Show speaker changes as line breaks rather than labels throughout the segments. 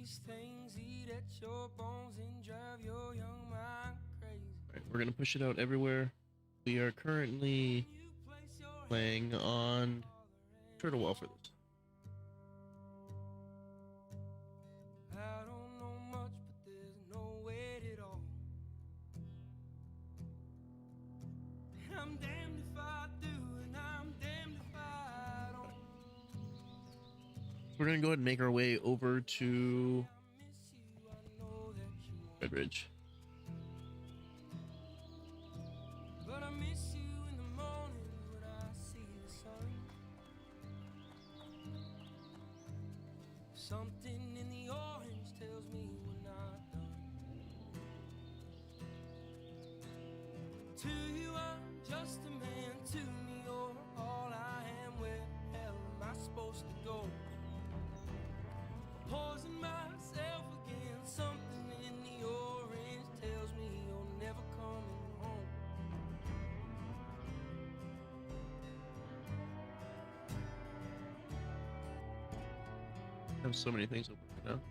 these things eat at your bones and drive your young mind crazy.
Alright, we're gonna push it out everywhere. We are currently playing on Turtle Well for this.
I don't know much, but there's no weight at all. I'm damned if I do, and I'm damned if I don't.
So we're gonna go ahead and make our way over to Red Ridge.
But I miss you in the morning when I see the sun. Something in the orange tells me we're not done. To you I'm just a man, to me you're all I am. Where the hell am I supposed to go? Poison myself again. Something in the orange tells me you're never coming home.
I have so many things open right now.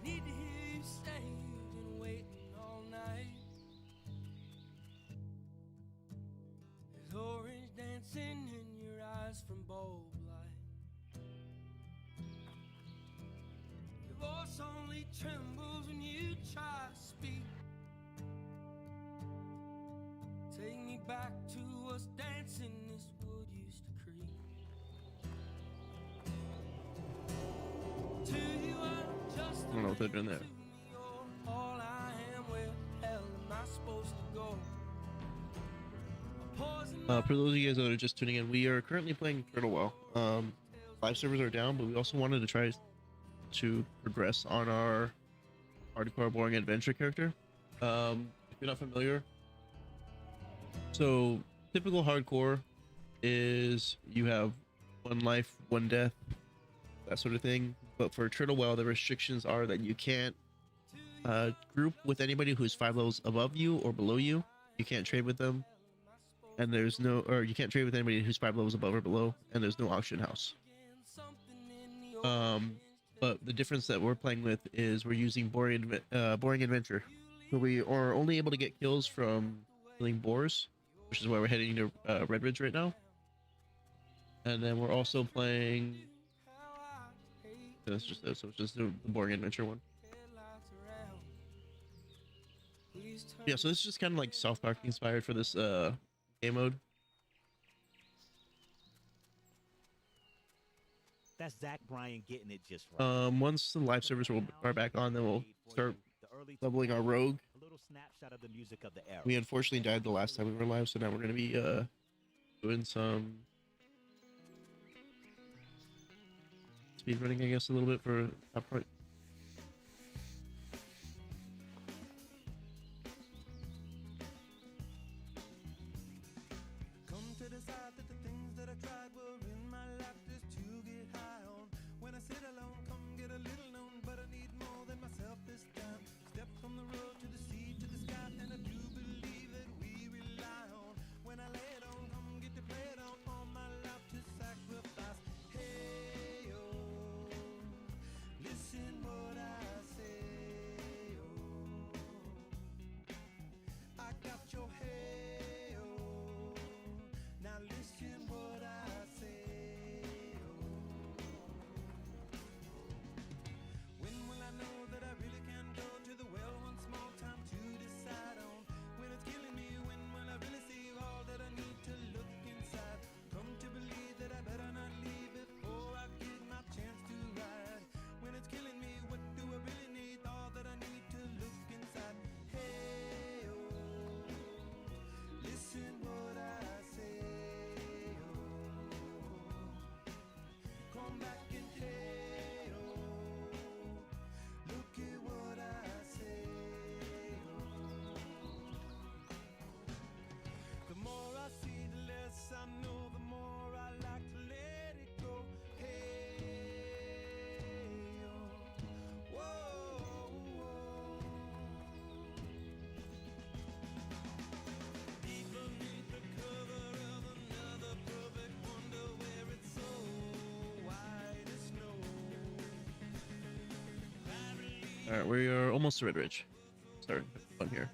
Need to hear you say you've been waiting all night. There's orange dancing in your eyes from bulb light. Your voice only trembles when you try to speak. Take me back to us dancing, this wood used to creep. To you I'm just
I don't know what they're doing there.
all I am. Where the hell am I supposed to go?
For those of you guys that are just tuning in, we are currently playing Turtle Well. Live servers are down, but we also wanted to try to progress on our hardcore boring adventure character. If you're not familiar, so typical hardcore is you have one life, one death, that sort of thing. But for Turtle Well, the restrictions are that you can't group with anybody who's 5 levels above you or below you. You can't trade with them, and there's no, or you can't trade with anybody who's 5 levels above or below, and there's no auction house. But the difference that we're playing with is we're using boring adventure, so we are only able to get kills from killing boars, which is why we're heading to Red Ridge right now. And then we're also playing. That's just this, so it's just the boring adventure one. Yeah, so this is just kind of like South Park inspired for this game mode.
That's Zach Bryan getting it just right.
Once the live servers are back on, then we'll start leveling our rogue.
A little snapshot of the music of the era.
We unfortunately died the last time we were live, so now we're gonna be doing some speed running, I guess, a little bit for top part.
Come to decide that the things that I tried were in my life just to get high on. When I sit alone, come get a little known, but I need more than myself this time. Step from the road to the sea to the sky, and I do believe that we rely on. When I lay it on, come get to play it on, all my life to sacrifice. Hey, oh, listen
All right, we are almost to Red Ridge. Sorry, fun here.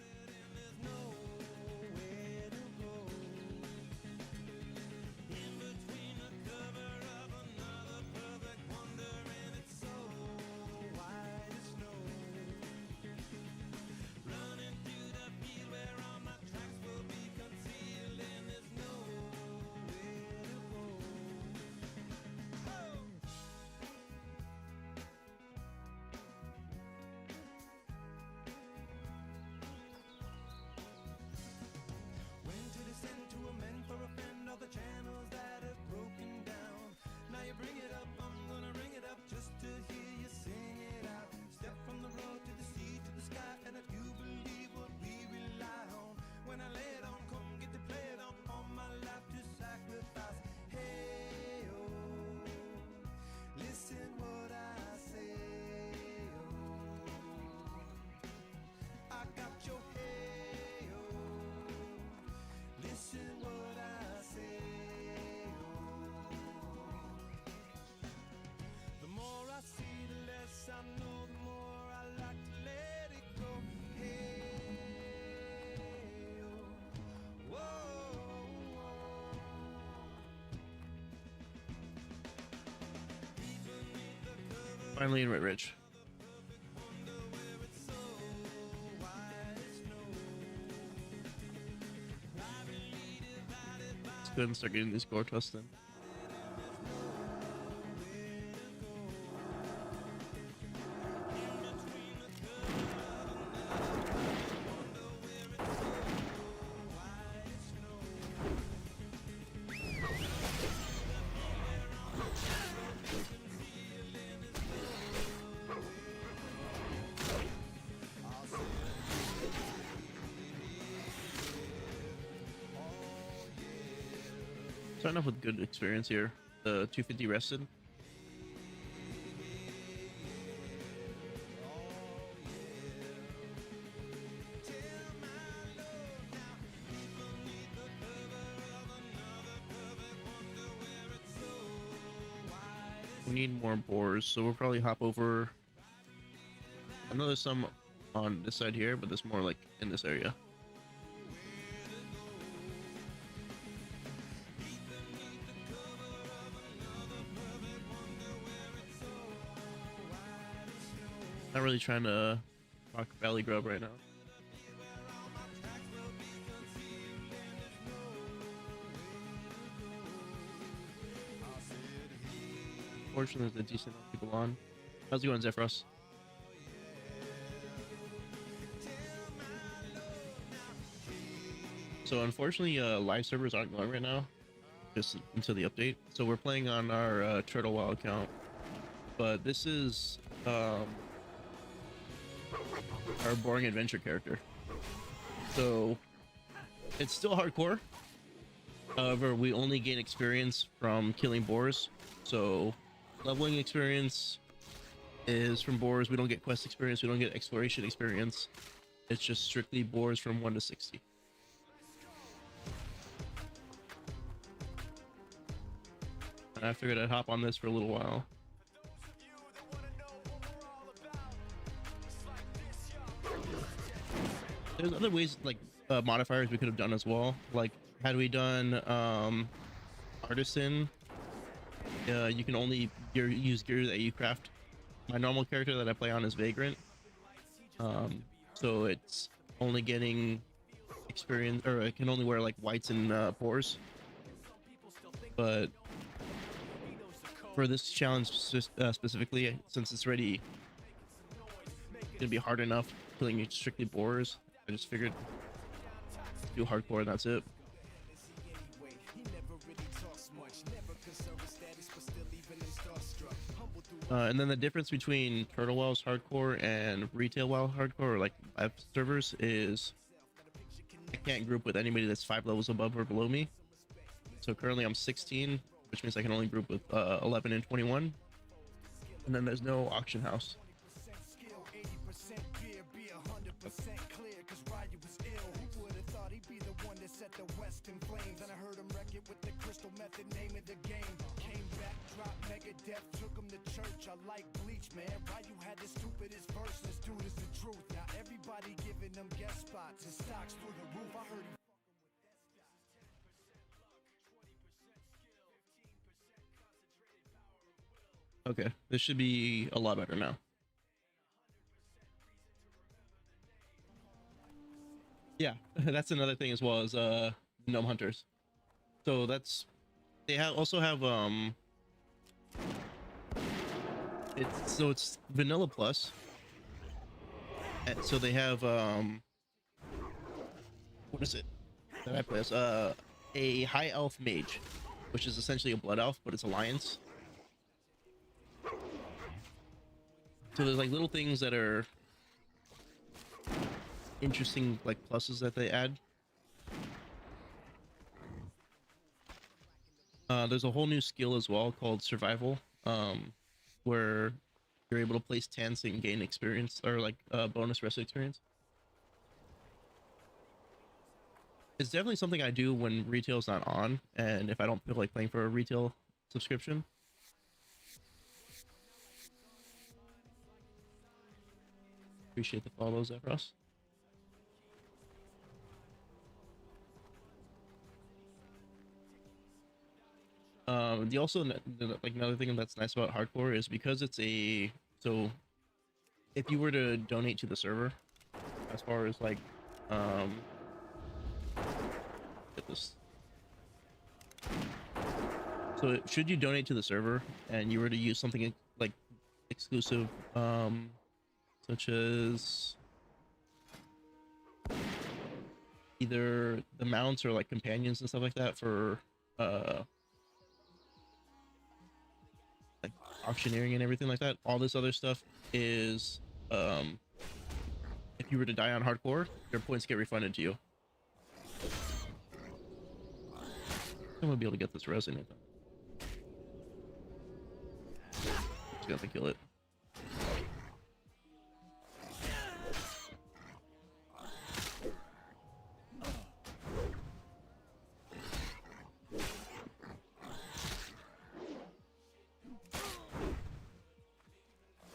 Finally in Red Ridge. Let's go ahead and start getting these gore tests then. Starting off with good experience here. The 250 rested. We need more boars, so we'll probably hop over. I know there's some on this side here, but there's more like in this area. Not really trying to rock Valley Grub right now. Fortunately, there's a decent amount of people on. How's it going, Zephyros? So unfortunately, live servers aren't going right now, just until the update. So we're playing on our Turtle WoW account, but this is our boring adventure character. So it's still hardcore. However, we only gain experience from killing boars. So leveling experience is from boars. We don't get quest experience. We don't get exploration experience. It's just strictly boars from 1 to 60. And I figured I'd hop on this for a little while. There's other ways, like modifiers we could have done as well. Like, had we done artisan, you can only use gear that you craft. My normal character that I play on is Vagrant, so it's only getting experience, or it can only wear like whites and boars. But for this challenge specifically, since it's already gonna be hard enough killing strictly boars, I just figured do hardcore and that's it. And then the difference between Turtle WoW's hardcore and Retail WoW hardcore, or like live servers, is I can't group with anybody that's 5 levels above or below me. So currently I'm 16, which means I can only group with 11 and 21. And then there's no auction house.
Took him to church, I like Bleach, man. Why you had the stupidest verses? Do
spots and stocks through the roof. I heard he
Okay, this should be a lot better now. Yeah, that's another thing as well as gnome hunters. So that's they have also have it's vanilla plus. And so they have what is it that I play as? A high elf mage, which is essentially a blood elf, but it's alliance. So there's like little things that are interesting, like pluses that they add. There's a whole new skill as well called survival, where you're able to place tents and gain experience or like bonus rest experience. It's definitely something I do when retail's not on, and if I don't feel like playing for a retail subscription. Appreciate the follows, Evros. The also like another thing that's nice about hardcore is because it's a so if you were to donate to the server, as far as like get this. So should you donate to the server and you were to use something like exclusive, such as either the mounts or like companions and stuff like that for like auctioneering and everything like that, all this other stuff is if you were to die on hardcore, your points get refunded to you. I'm gonna be able to get this resonate. Just gonna have to kill it.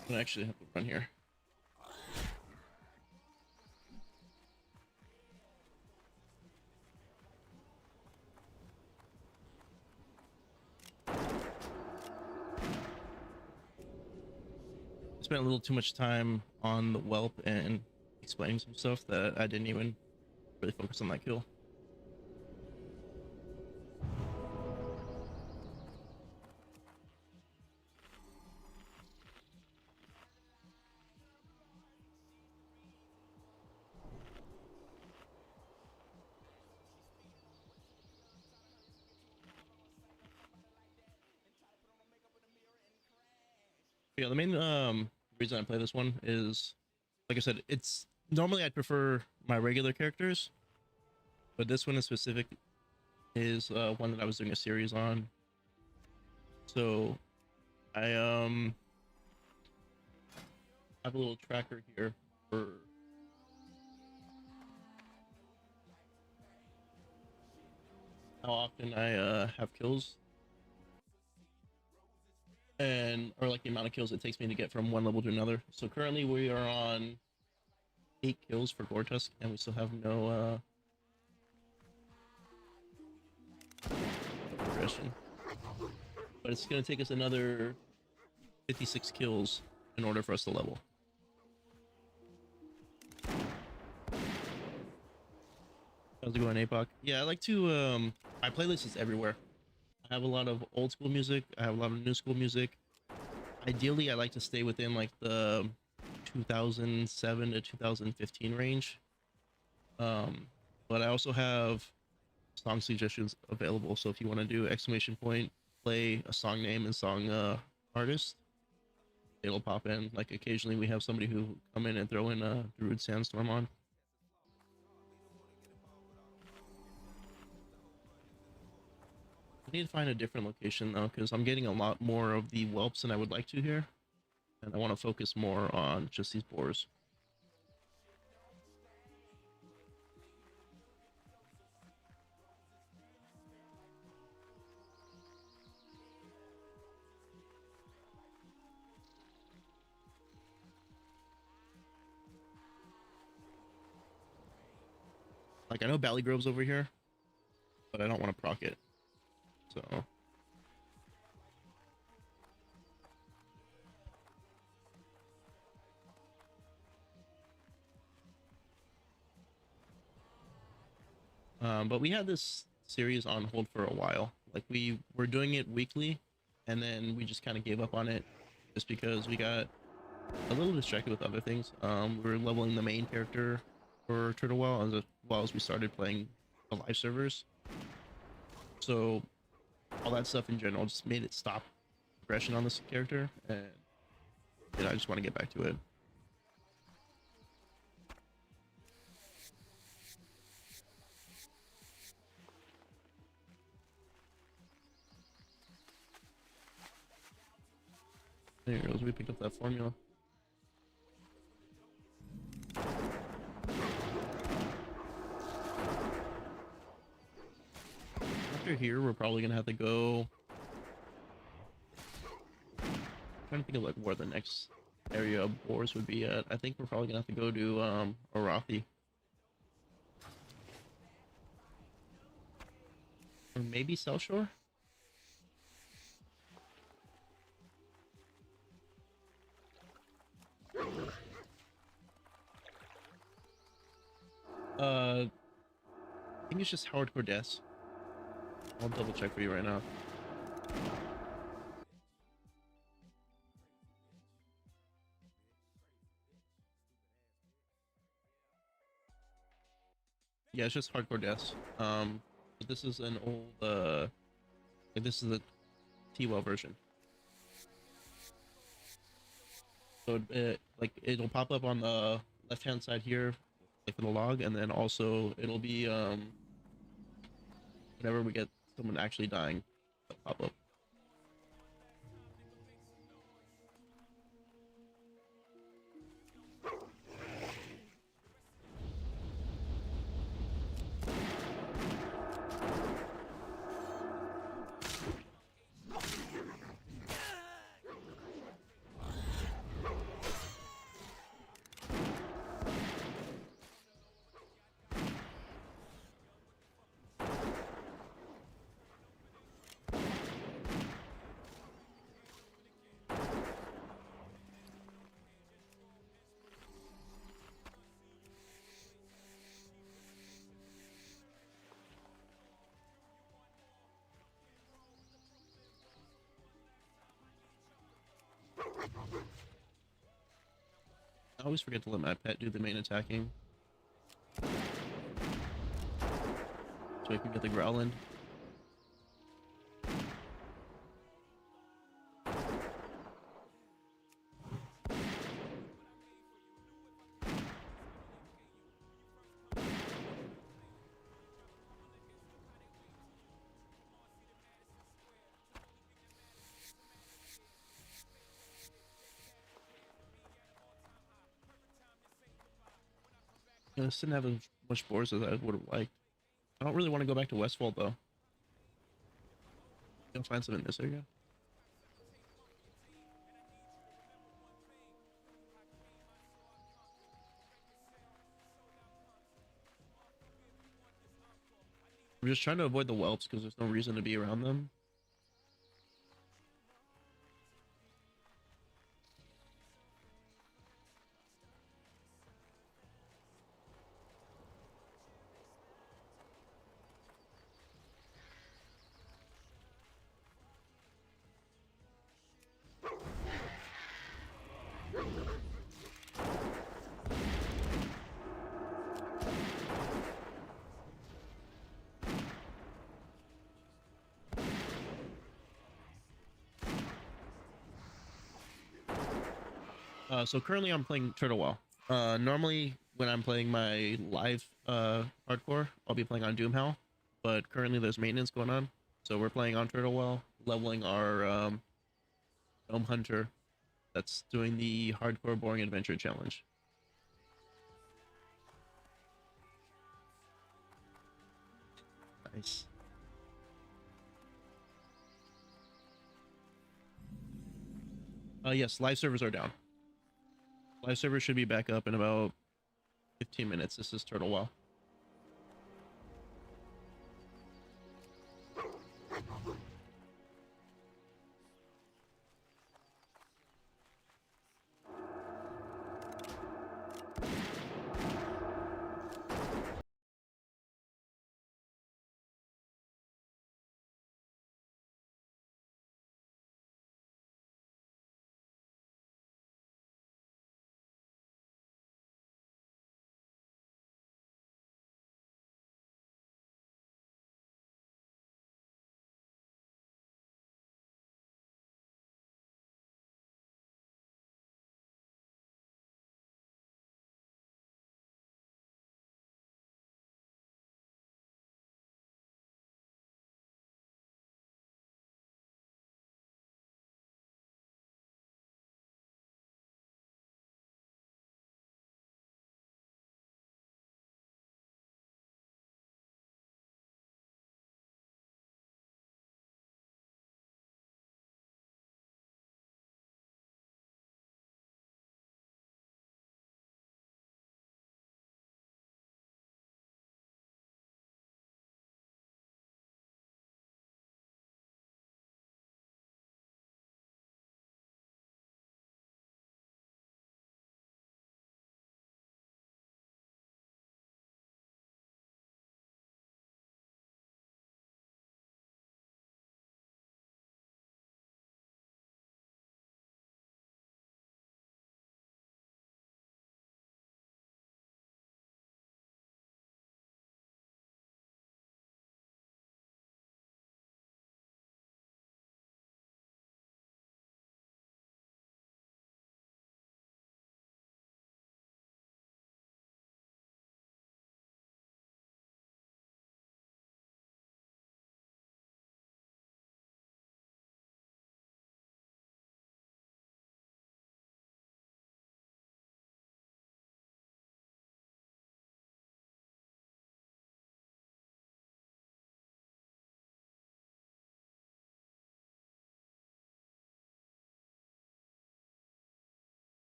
I'm gonna actually have to run here. Spent a little too much time on the whelp and explaining some stuff that I didn't even really focus on that kill. Yeah, the main reason I play this one is, like I said, it's normally I'd prefer my regular characters, but this one in specific is one that I was doing a series on. So I have a little tracker here for how often I have kills, and or like the amount of kills it takes me to get from one level to another. So currently we are on 8 kills for Gore-Tusk, and we still have no progression. But it's gonna take us another 56 kills in order for us to level. How's it going, APOC? Yeah, I like to my playlist is everywhere. I have a lot of old school music, I have a lot of new school music. Ideally I like to stay within like the 2007 to 2015 range. But I also have song suggestions available, so if you want to do exclamation point, play a song name and song artist, it'll pop in. Like occasionally we have somebody who come in and throw in a Druid Sandstorm on. I need to find a different location though, because I'm getting a lot more of the whelps than I would like to here, and I want to focus more on just these boars. Like I know Bally Grove's over here, but I don't want to proc it. So but we had this series on hold for a while. Like we were doing it weekly, and then we just kind of gave up on it just because we got a little distracted with other things. We were leveling the main character for Turtle well as we started playing the live servers. So all that stuff in general just made it stop progression on this character, and I just want to get back to it. There it goes. We picked up that formula. After here, we're probably gonna have to go. I'm trying to think of like where the next area of boars would be at. I think we're probably gonna have to go to Arathi. Or maybe South Shore? I think it's just Hardcore Deaths. I'll double check for you right now. Yeah, it's just Hardcore Deaths. But this is an old like this is the T-Well version. So like it'll pop up on the left hand side here, like for the log, and then also it'll be whenever we get someone actually dying, it'll pop up. I always forget to let my pet do the main attacking, so I can get the Growlin. This didn't have as much boars as I would have liked. I don't really want to go back to Westfold though. You'll find some in this area. I'm just trying to avoid the whelps because there's no reason to be around them. So currently I'm playing Turtle Well. Normally when I'm playing my live hardcore, I'll be playing on Doomhowl, but currently there's maintenance going on, so we're playing on Turtle Well, leveling our Gnome Hunter that's doing the Hardcore Boring Adventure Challenge. Nice. Yes, live servers are down. Live server should be back up in about 15 minutes. This is Turtle Well.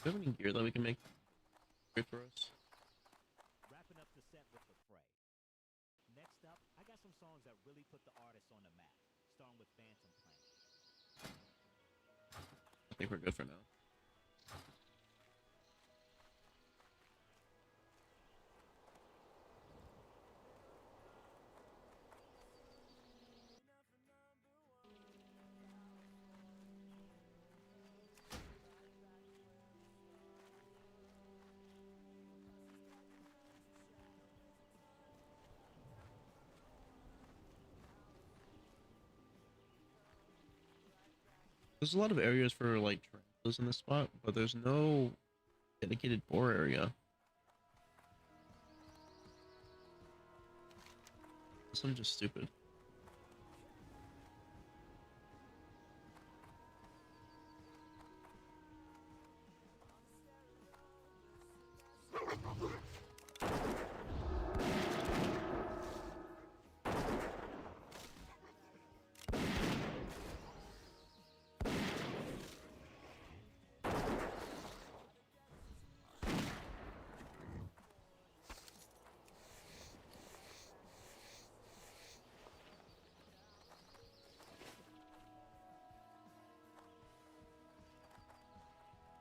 Do we have any gear that we can make great for us?
Wrapping up the set with the fray. Next up, I got some songs that really put the artist on the map, starting with Phantom Planet.
I think we're good for now. There's a lot of areas for like tarantulas in this spot, but there's no dedicated boar area. This one's just stupid.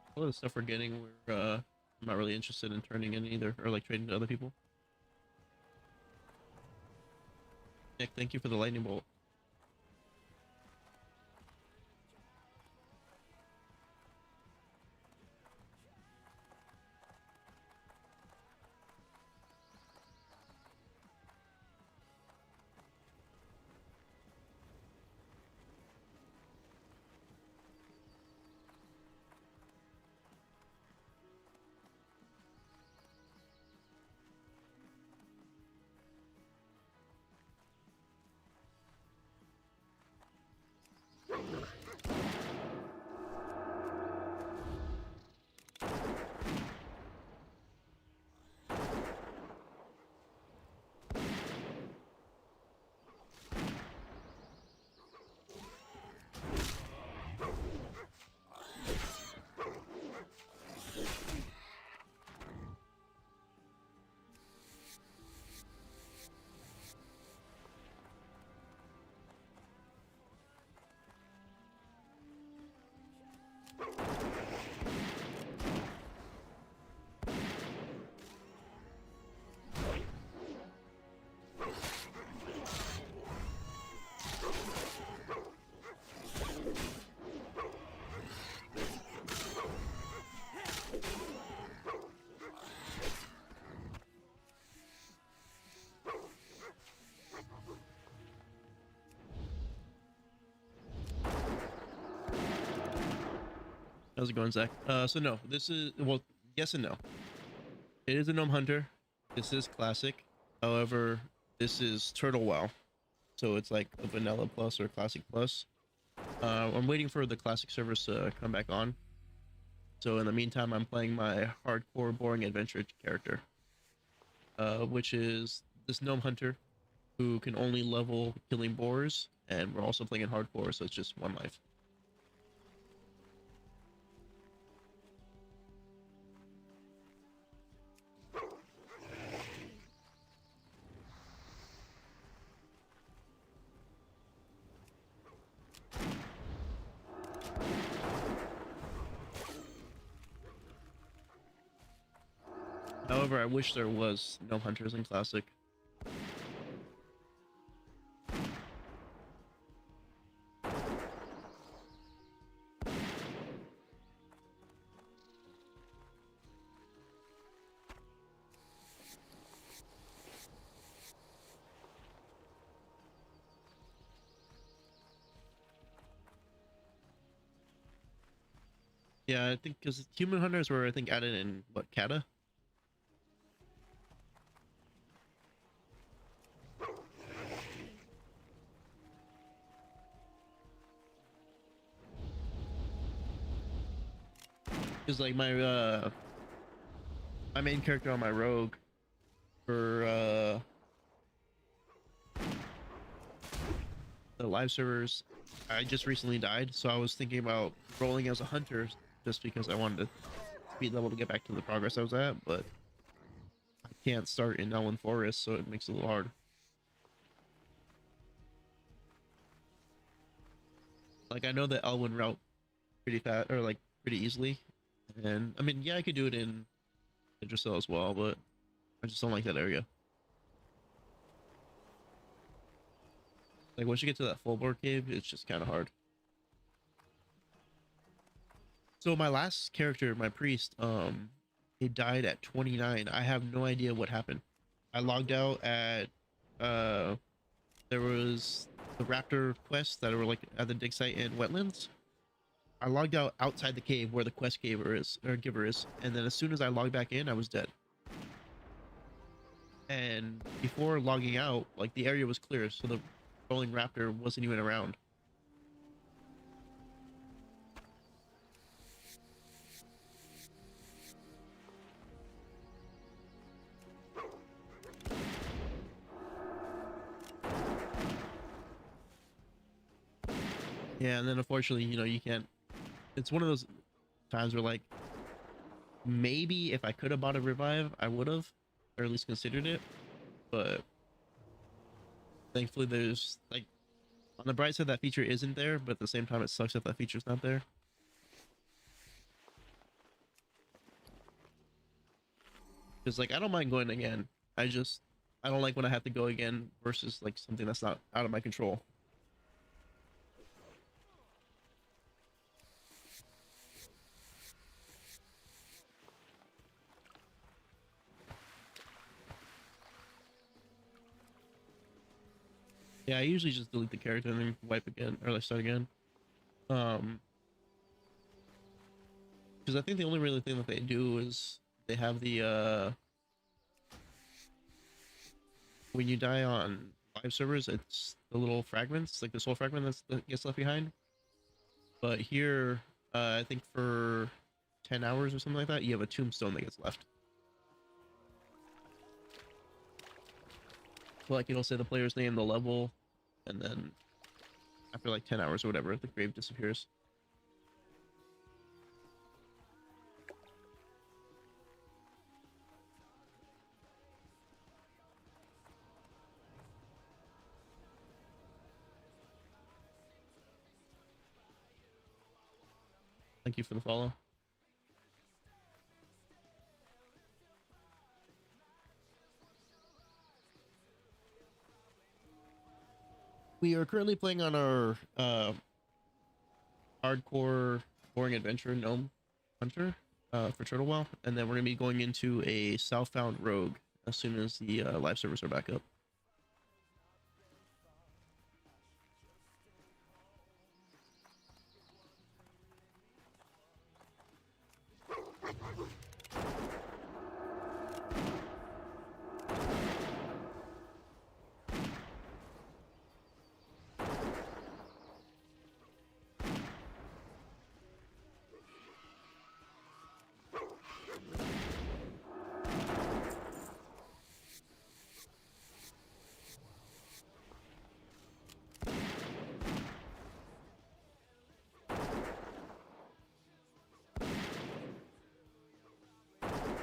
A lot of the stuff we're getting, I'm not really interested in turning in either, or like trading to other people. Nick, thank you for the lightning bolt. How's it going, Zach? So no, this is, well, yes and no. It is a Gnome Hunter. This is classic. However, this is Turtle WoW. So it's like a vanilla plus or classic plus. I'm waiting for the classic servers to come back on. So in the meantime, I'm playing my hardcore boring adventure character. Which is this Gnome Hunter who can only level killing boars. And we're also playing in hardcore, so it's just one life. However, I wish there was no hunters in classic. Yeah, I think because human hunters were, I think, added in what, Kata? Because like my main character on my rogue for the live servers, I just recently died, so I was thinking about rolling as a hunter just because I wanted to speed level to get back to the progress I was at, but I can't start in Elwyn Forest, so it makes it a little hard. Like I know the Elwyn route pretty fast, or like pretty easily, and I mean, yeah, I could do it in Yggdrasil as well, but I just don't like that area. Like once you get to that full board cave, it's just kind of hard. So my last character, my priest, he died at 29. I have no idea what happened. I logged out at there was the raptor quests that were like at the dig site in wetlands. I logged out outside the cave where the quest giver is, and then as soon as I logged back in, I was dead. And before logging out, like the area was clear, so the rolling raptor wasn't even around. Yeah, and then unfortunately, you know, you can't. It's one of those times where like maybe if I could have bought a revive, I would have, or at least considered it. But thankfully, there's like on the bright side that feature isn't there, but at the same time, it sucks that that feature's not there. Because like I don't mind going again. I don't like when I have to go again versus like something that's not out of my control. Yeah, I usually just delete the character and then wipe again or like start again. Because I think the only really thing that they do is they have the when you die on live servers, it's the little fragments, like the soul fragment that gets left behind. But here, I think for 10 hours or something like that, you have a tombstone that gets left. So like it'll say the player's name, the level, and then after like 10 hours or whatever, the grave disappears. Thank you for the follow. We are currently playing on our hardcore boring adventure gnome hunter for Turtlewell, and then we're gonna be going into a southbound rogue as soon as the live servers are back up.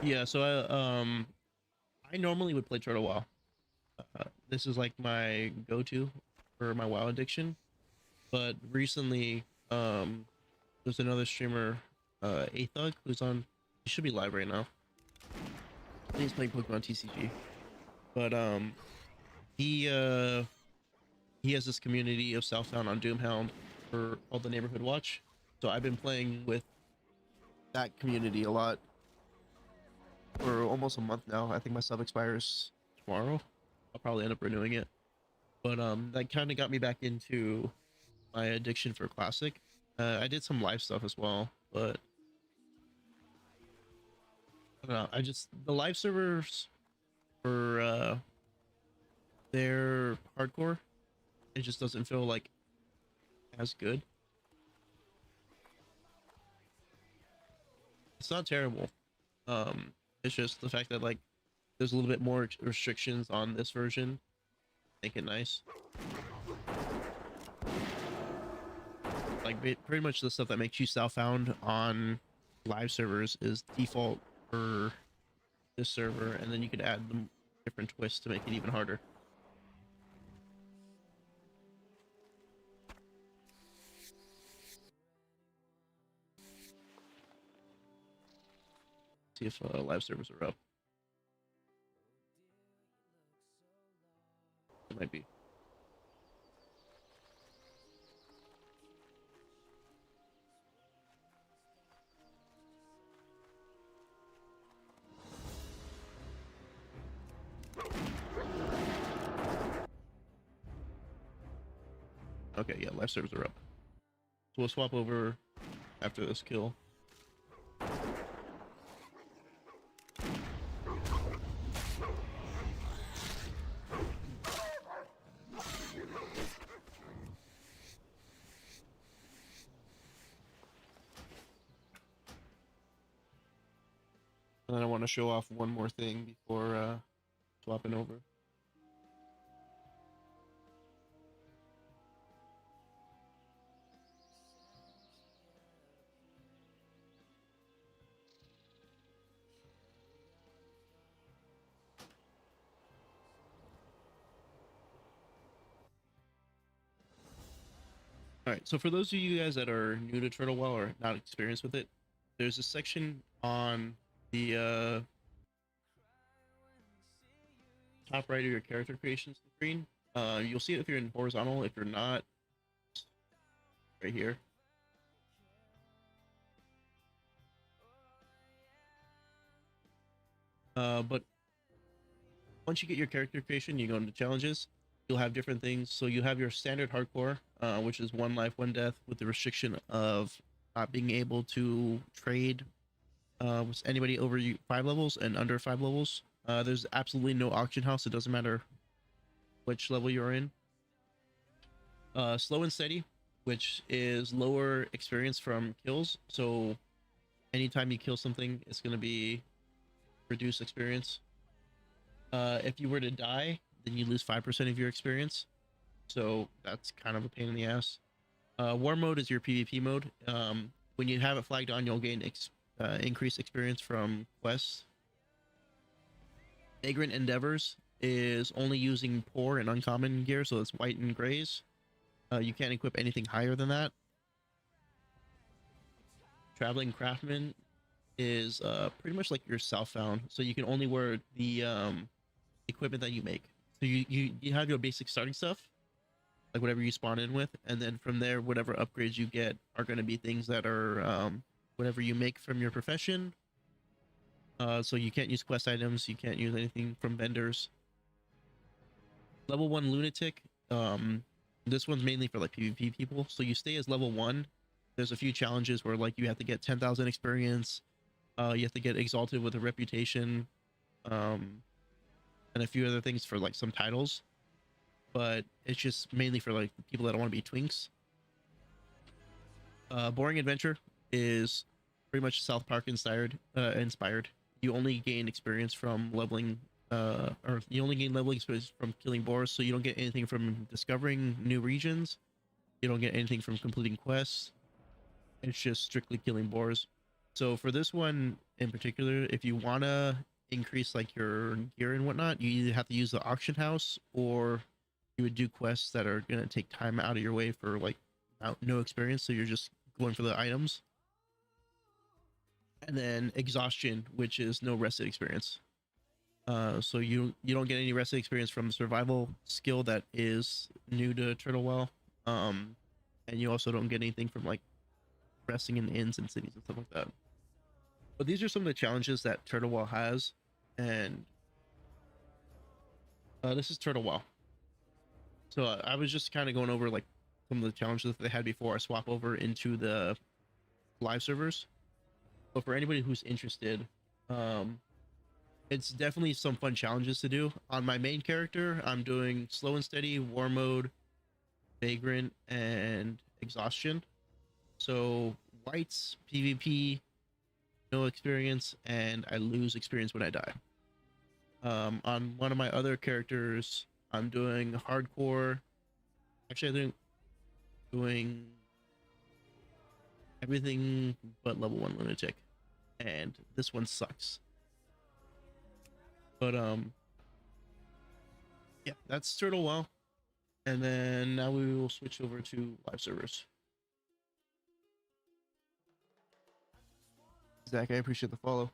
Yeah, so I normally would play Turtle WoW. This is like my go-to for my WoW addiction. But recently, there's another streamer, Athug, who's on. He should be live right now. He's playing Pokemon TCG. But he has this community of Southbound on Doomhound for all the Neighborhood Watch. So I've been playing with that community a lot for almost a month now. I think my sub expires tomorrow. I'll probably end up renewing it. But that kind of got me back into my addiction for Classic. I did some live stuff as well, but I don't know. The live servers for their hardcore, it just doesn't feel like as good. It's not terrible. It's just the fact that like there's a little bit more restrictions on this version. Make it nice. Like pretty much the stuff that makes you Southbound on live servers is default for this server, and then you could add them different twists to make it even harder. See if live servers are up. It might be. Okay, yeah, live servers are up. So we'll swap over after this kill. And then I want to show off one more thing before swapping over. All right, so for those of you guys that are new to Turtle Well or not experienced with it, there's a section on the top right of your character creation screen. You'll see it if you're in horizontal. If you're not, right here. But once you get your character creation, you go into challenges. You'll have different things. So you have your standard hardcore, which is 1 life, 1 death, with the restriction of not being able to trade with anybody over 5 levels and under 5 levels. There's absolutely no auction house. It doesn't matter which level you're in. Slow and steady, which is lower experience from kills. So anytime you kill something, it's going to be reduced experience. If you were to die, then you lose 5% of your experience. So that's kind of a pain in the ass. War mode is your PvP mode. When you have it flagged on, you'll gain increased experience from quests. Vagrant Endeavors is only using poor and uncommon gear, so it's white and grays. You can't equip anything higher than that. Traveling Craftsman is pretty much like your Southbound, so you can only wear the equipment that you make. So you have your basic starting stuff, like whatever you spawn in with, and then from there, whatever upgrades you get are going to be things that are whatever you make from your profession. So you can't use quest items, you can't use anything from vendors. Level 1 Lunatic, this one's mainly for like PvP people. So you stay as level 1. There's a few challenges where like you have to get 10,000 experience, you have to get exalted with a reputation, and a few other things for like some titles, but it's just mainly for like people that don't want to be twinks. Boring Adventure is pretty much South Park inspired. You only gain experience from leveling, or you only gain leveling experience from killing boars, so you don't get anything from discovering new regions. You don't get anything from completing quests. It's just strictly killing boars. So for this one in particular, if you want to increase like your gear and whatnot, you either have to use the auction house, or you would do quests that are going to take time out of your way for like no experience, so you're just going for the items. And then Exhaustion, which is no rested experience. So you don't get any rested experience from the survival skill that is new to Turtle Well, and you also don't get anything from like resting in inns and cities and stuff like that. But these are some of the challenges that Turtle Well has, and this is Turtle Well. So I was just kind of going over like some of the challenges that they had before I swap over into the live servers. But for anybody who's interested, it's definitely some fun challenges to do. On my main character, I'm doing Slow and Steady, War Mode, Vagrant, and Exhaustion. So whites, PvP, no experience, and I lose experience when I die. On one of my other characters, I'm doing Hardcore. Actually, I think doing everything but level 1 Lunatic. and this one sucks. But yeah, that's Turtle WoW. And then now we will switch over to live servers. Zach, I appreciate the follow.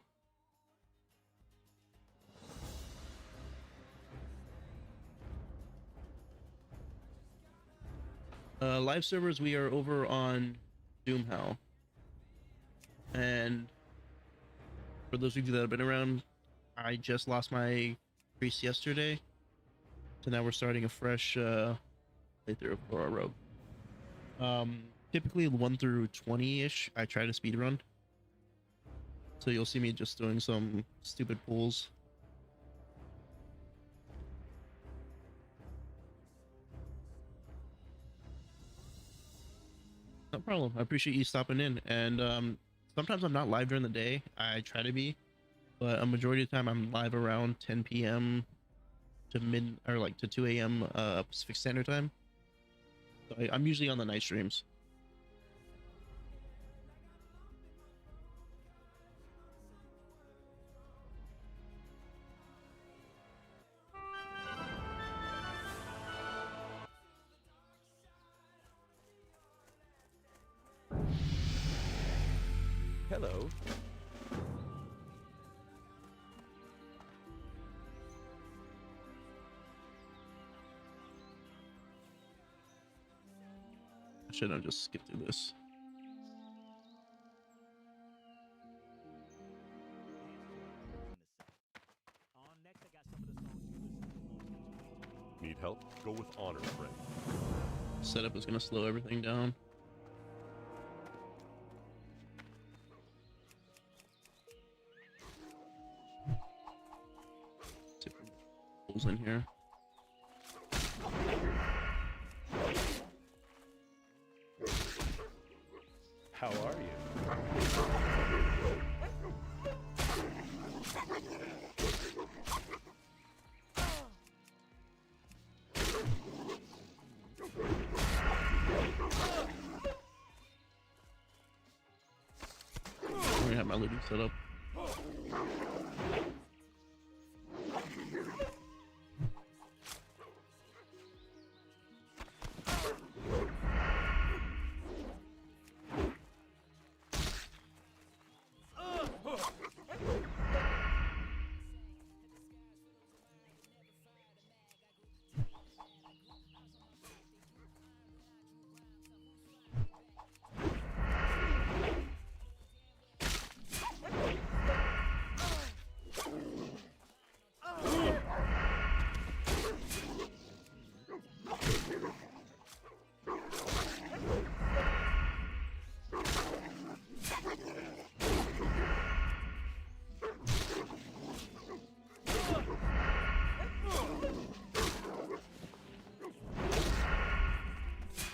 Live servers, we are over on Doomhow. And for those of you that have been around, I just lost my priest yesterday. So now we're starting a fresh playthrough for our rogue. Typically 1 through 20-ish, I try to speedrun. So you'll see me just doing some stupid pulls. No problem. I appreciate you stopping in. And sometimes I'm not live during the day. I try to be, but a majority of the time I'm live around 10 p.m. to to 2 a.m. Pacific Standard Time. So I'm usually on the night streams.
Hello.
I should have just skipped through this.
Next, I got some of the songs you listen to most each week.
Need help? Go with honor, friend.
Setup is going to slow everything down. Different holes in here.
How are you?
I'm going to have my looting set up.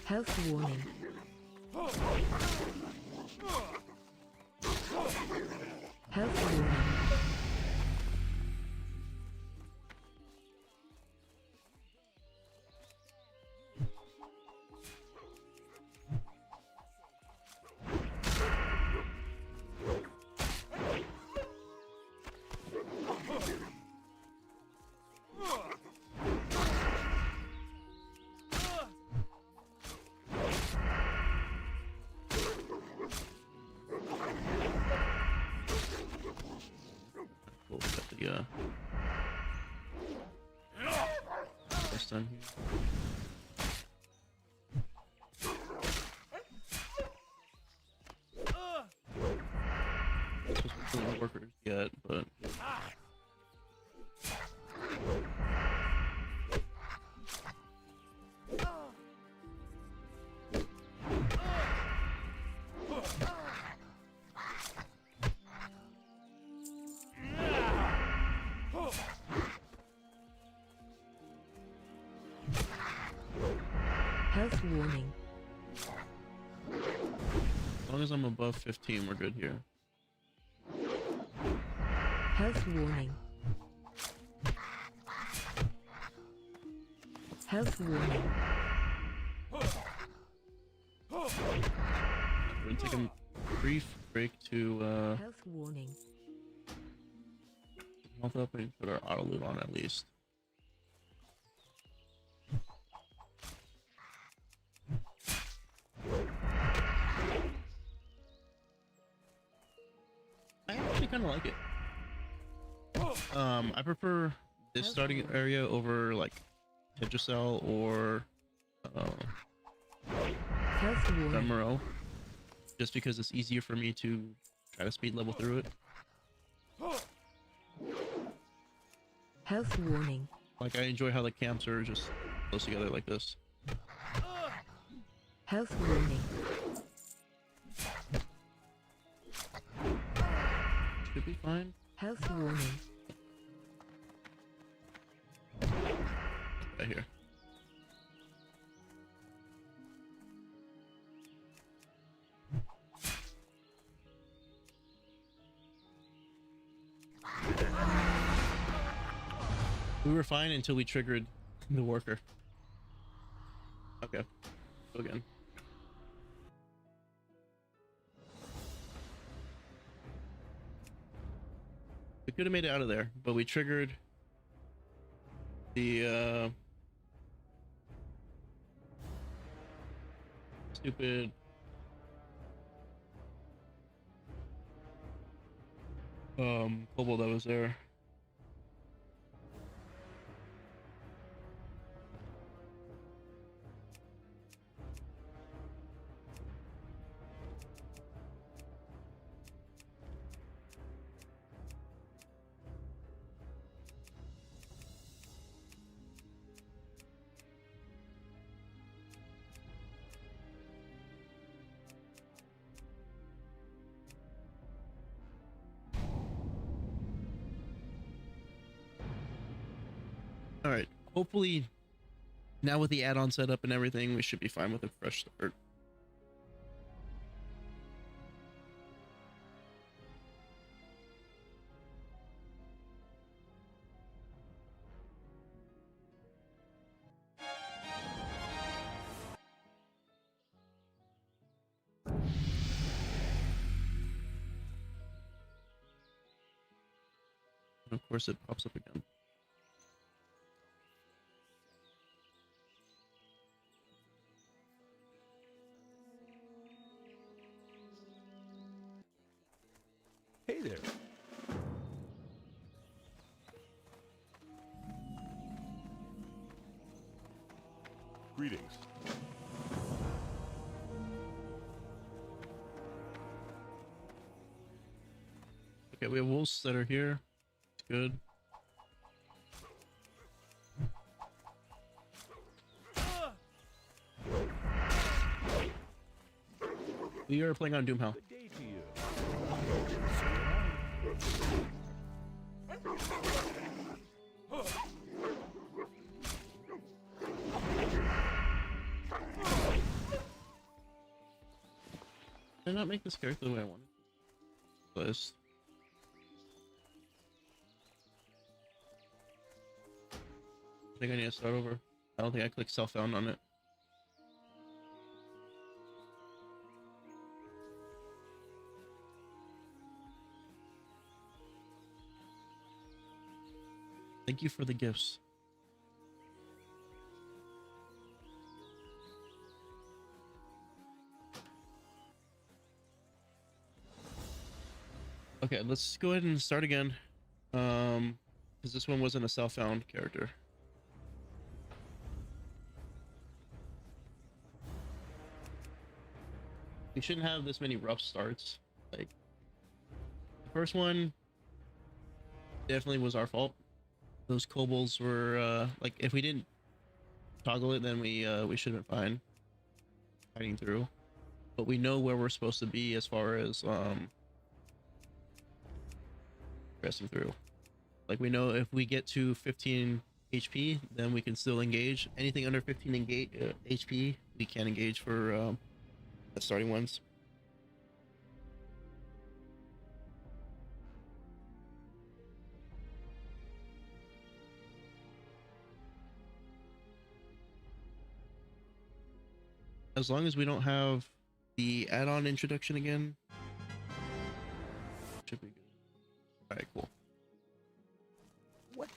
Health warning. Health warning.
We'll get the this done here. This wasn't workers yet, but
Health warning.
as long as I'm above 15, we're good here.
Health warning. Health warning.
We're gonna take a brief break to
Health warning.
health up and put our auto loot on at least. I actually kind of like it. I prefer this starting area over like Tetracell or
Health warning.
Dunmorrow, just because it's easier for me to try to speed level through it.
Health warning.
Like I enjoy how the camps are just close together like this.
Health warning.
Should be fine.
Health warning.
Right here. We were fine until we triggered the worker. Okay, go again. We could have made it out of there, but we triggered the stupid kobold that was there. All right, hopefully now with the add-on setup and everything, we should be fine with a fresh start. And of course it pops up again.
Hey there. Greetings.
Okay, we have wolves that are here. Good. We are playing on Doomhell.
Good day to you.
Did I not make this character the way I wanted? List. I think I need to start over. I don't think I clicked self-found on it. Thank you for the gifts. Okay, let's go ahead and start again. Because this one wasn't a self-found character. We shouldn't have this many rough starts. Like, the first one definitely was our fault. Those kobolds were like, if we didn't toggle it, then we should have been fine fighting through. But we know where we're supposed to be as far as pressing through. Like, we know if we get to 15 HP, then we can still engage. Anything under 15 HP, we can engage for the starting ones. As long as we don't have the add-on introduction again,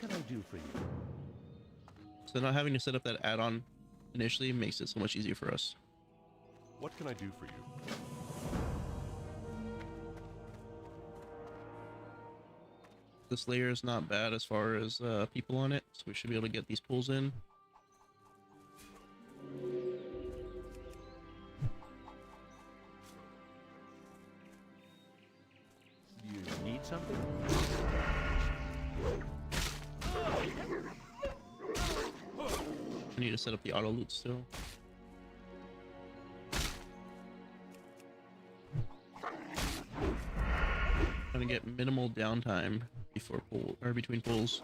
can I do for you?
So not having to set up that add-on initially makes it so much easier for us.
What can I do for you?
This layer is not bad as far as people on it, so we should be able to get these pulls in.
You need something?
I need to set up the auto loot still. Trying to get minimal downtime before pull or between pulls.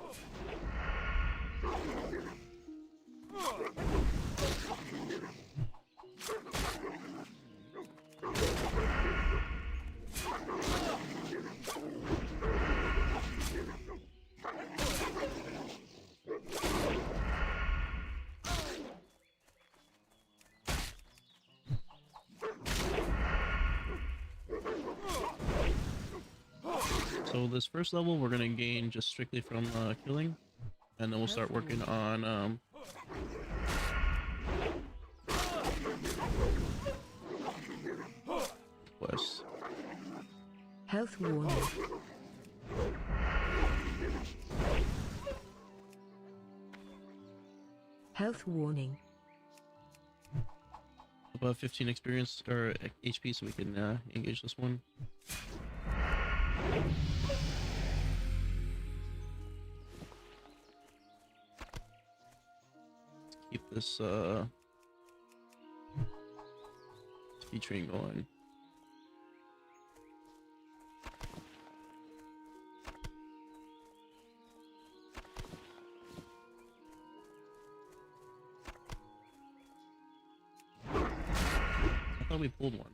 So this first level we're gonna gain just strictly from killing, and then we'll start working on quests.
Health warning. Health warning.
Above 15 experience or HP, so we can engage this one. Keep this speed train going. I thought we pulled one.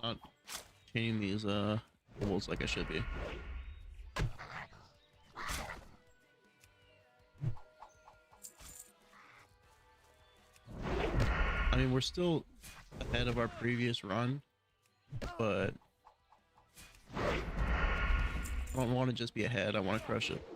Not chaining these bubbles like I should be. I mean, we're still ahead of our previous run, but I don't want to just be ahead. I want to crush it.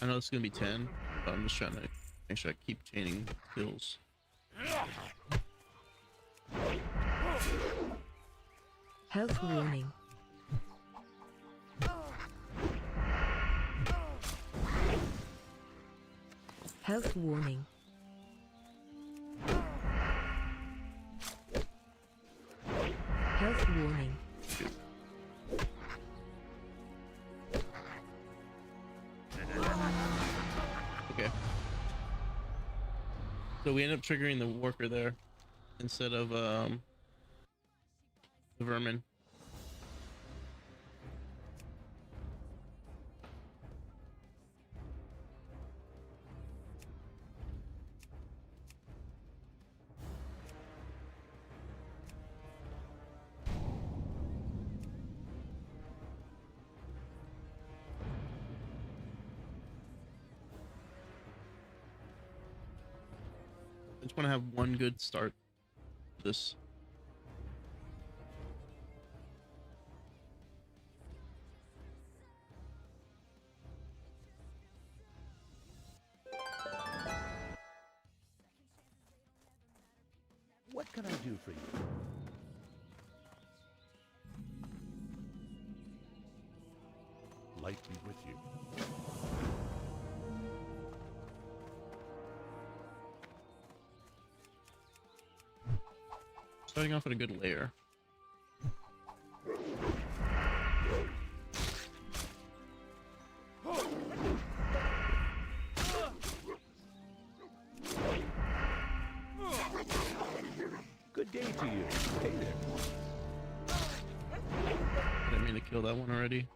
I know it's gonna be 10, but I'm just trying to make sure I keep chaining kills.
Health warning. Health warning. Health warning.
So we end up triggering the worker there instead of the vermin. I just want to have one good start to this.
What can I do for you? Light be with you.
Starting off with a good layer.
Good day to you. Hey there.
I didn't mean to kill that one already.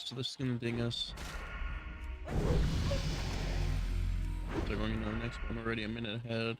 So this is gonna ding us. They're going into the next one already a minute ahead.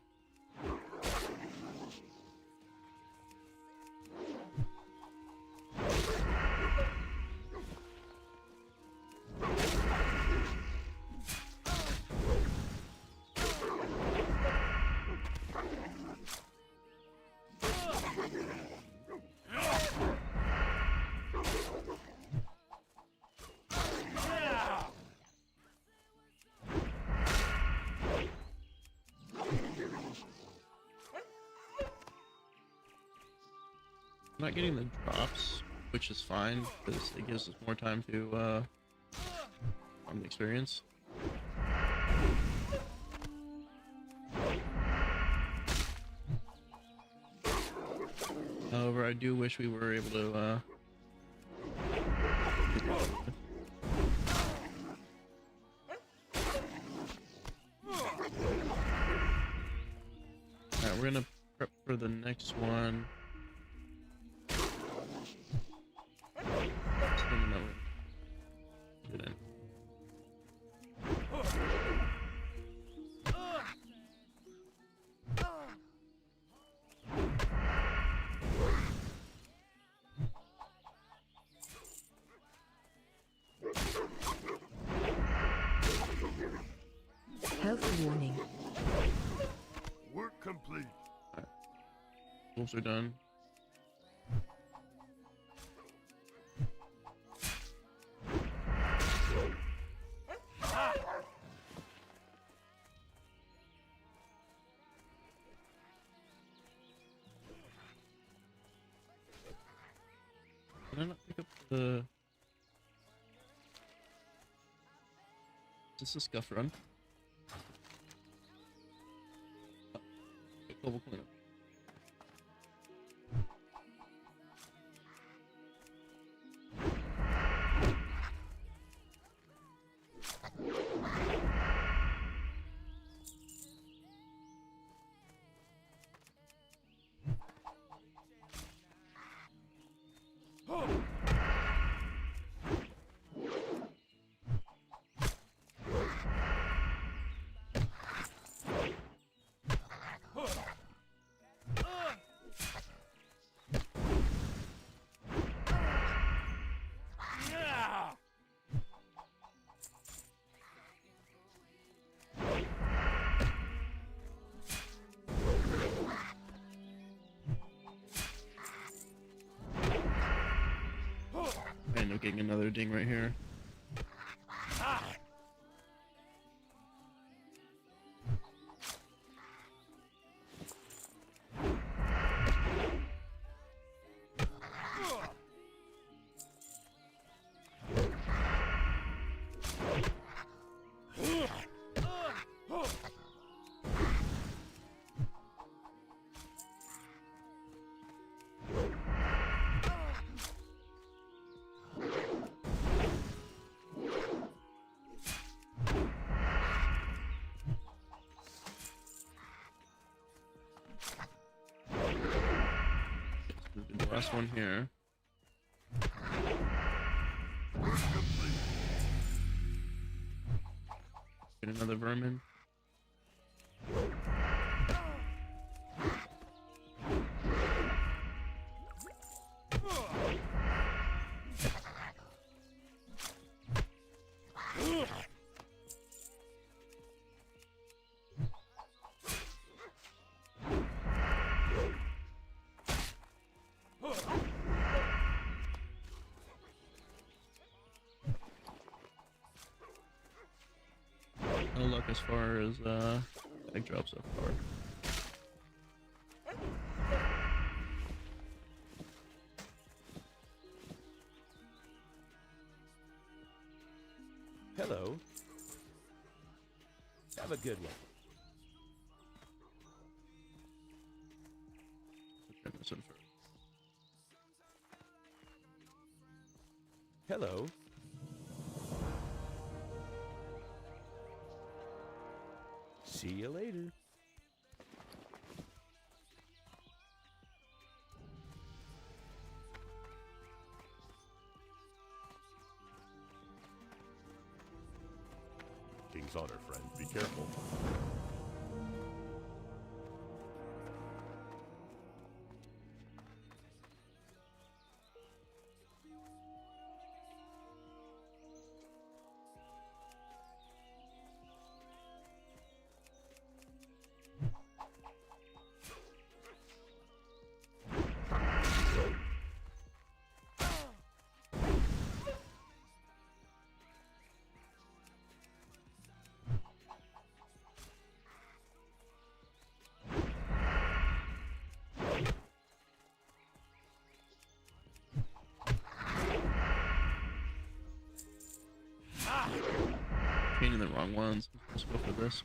I'm not getting the drops, which is fine because it gives us more time to farm the experience. However, I do wish we were able to Alright, we're gonna prep for the next one.
Health warning.
Work complete.
Wolves are done. Did I not pick up the... Is this a scuff run? Oh, global cleanup. end up getting another ding right here. The last one here. Get another vermin. No luck as far as egg drop so far.
Hello. Have a good one.
Turn this one first.
Hello. See you later. King's honor, friend. Be careful. Painting the wrong ones. Let's go for this.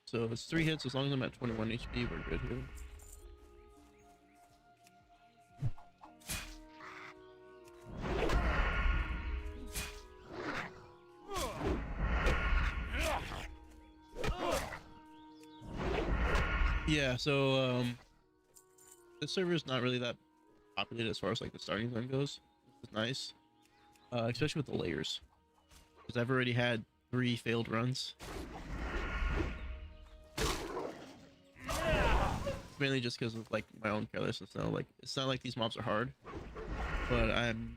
So it's 3 hits. As long as I'm at 21 HP, we're good here. Yeah, so this server is not really that populated as far as like the starting zone goes. It's nice, especially with the layers, because I've already had 3 failed runs. Mainly just because of like my own carelessness. Now, like it's not like these mobs are hard, but I'm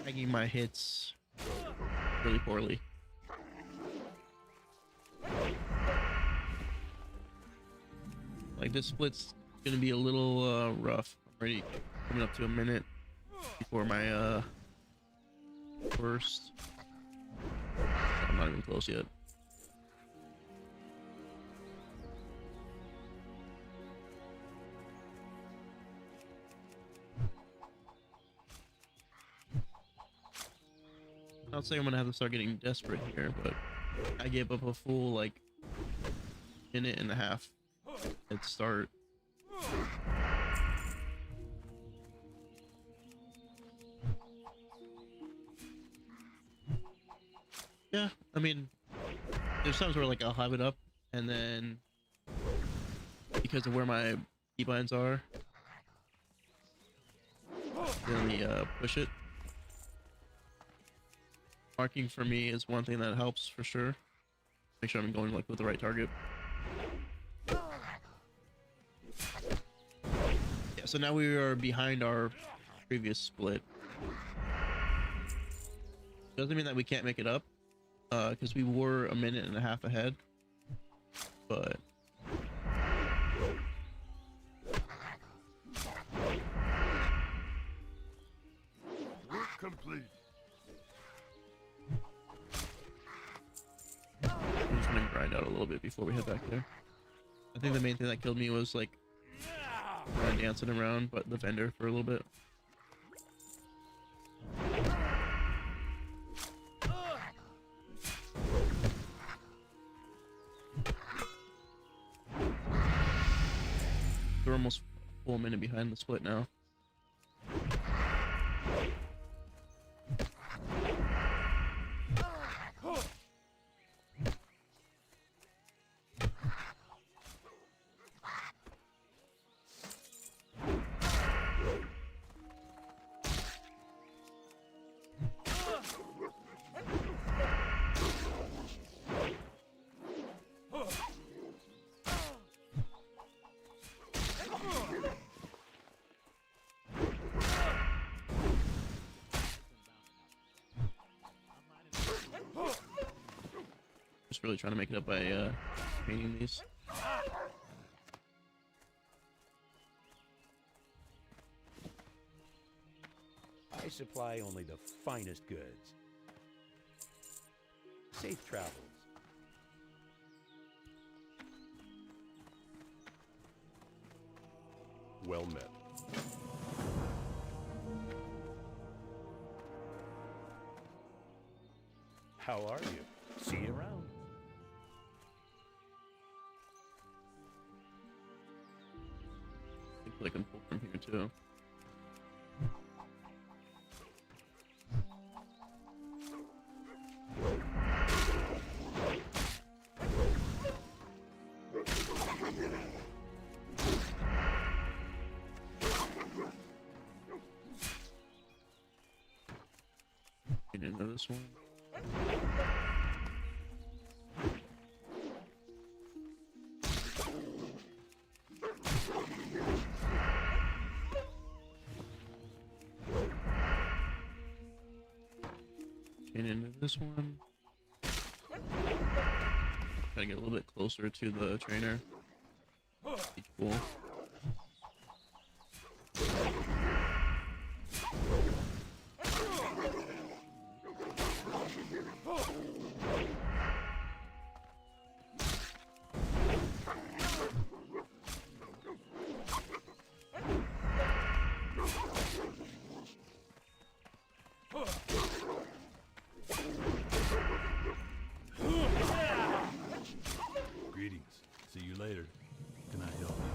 tagging my hits really poorly. Like this split's gonna be a little rough. I'm already coming up to a minute before my first. I'm not even close yet.
Not saying I'm gonna have to start getting desperate here, but I gave up a full like minute and a half at start. Yeah, I mean, there's times where like I'll have it up and then because of where my keybinds are, really push it. Marking for me is one thing that helps for sure. Make sure I'm going like with the right target. Yeah, so now we are behind our previous split. Doesn't mean that we can't make it up, because we were a minute and a half ahead, but
Work complete.
I'm just gonna grind out a little bit before we head back there. I think the main thing that killed me was like dancing around, but the vendor for a little bit. We're almost a full minute behind the split now. Just really trying to make it up by painting these.
I supply only the finest goods. Safe travels. Well met. How are you? See you around.
I think I can pull from here too. Get into this one. Get into this one. Gotta get a little bit closer to the trainer. Be cool.
Greetings. See you later. Can I help you?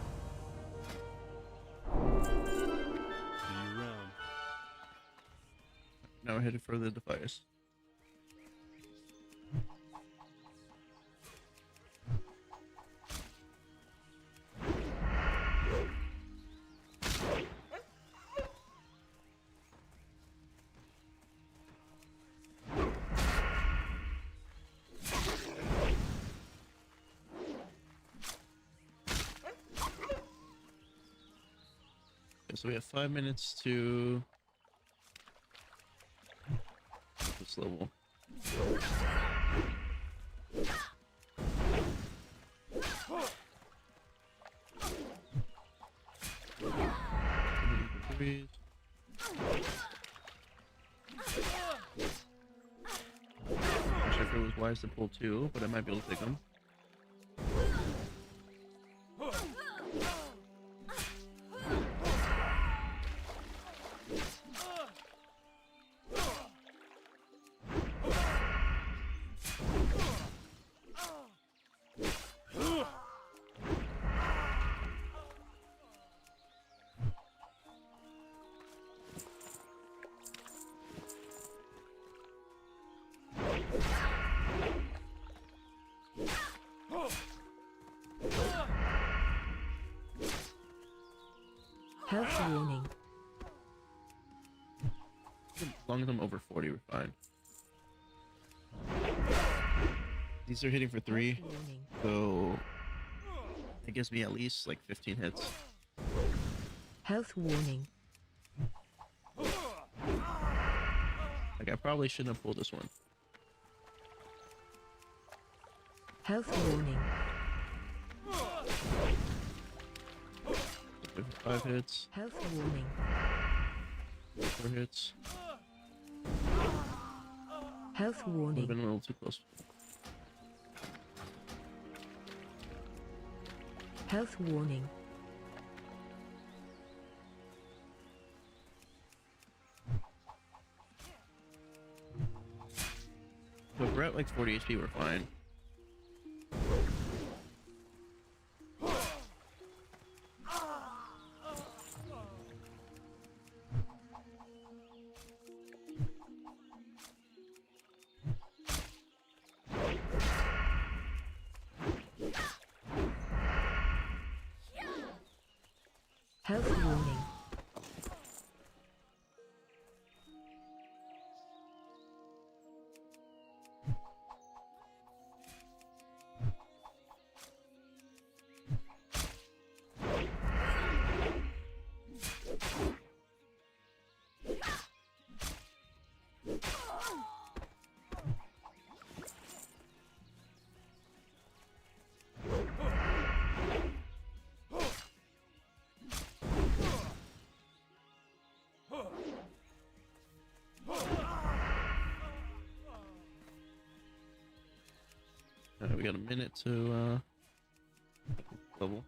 See you around.
Now we're headed for the device. So we have 5 minutes to this level. Threes. Not sure if it was wise to pull two, but I might be able to take them.
Health warning.
As long as I'm over 40, we're fine. These are hitting for 3,
Health warning.
so it gives me at least like 15 hits.
Health warning.
Like I probably shouldn't have pulled this one.
Health warning.
5 hits,
Health warning.
4 hits.
Health
Would have
warning.
been a little too close.
Health warning.
So if we're at like 40 HP, we're fine.
Health warning.
We got a minute to level.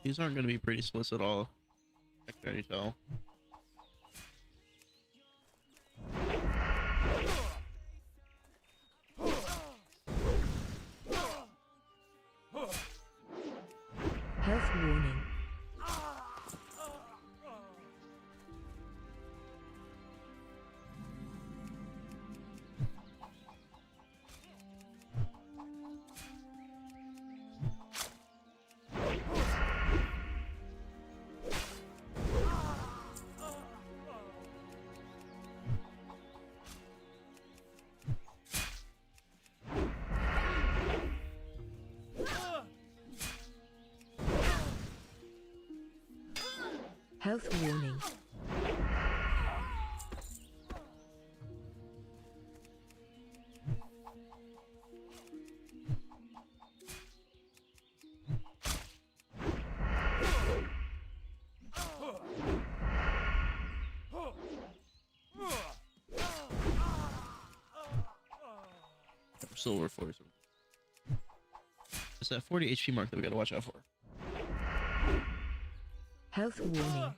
These aren't going to be pretty splits at all. I can already tell.
Health warning. Health warning.
We're still over 40. So it's that 40 HP mark that we got to watch out for.
Health warning.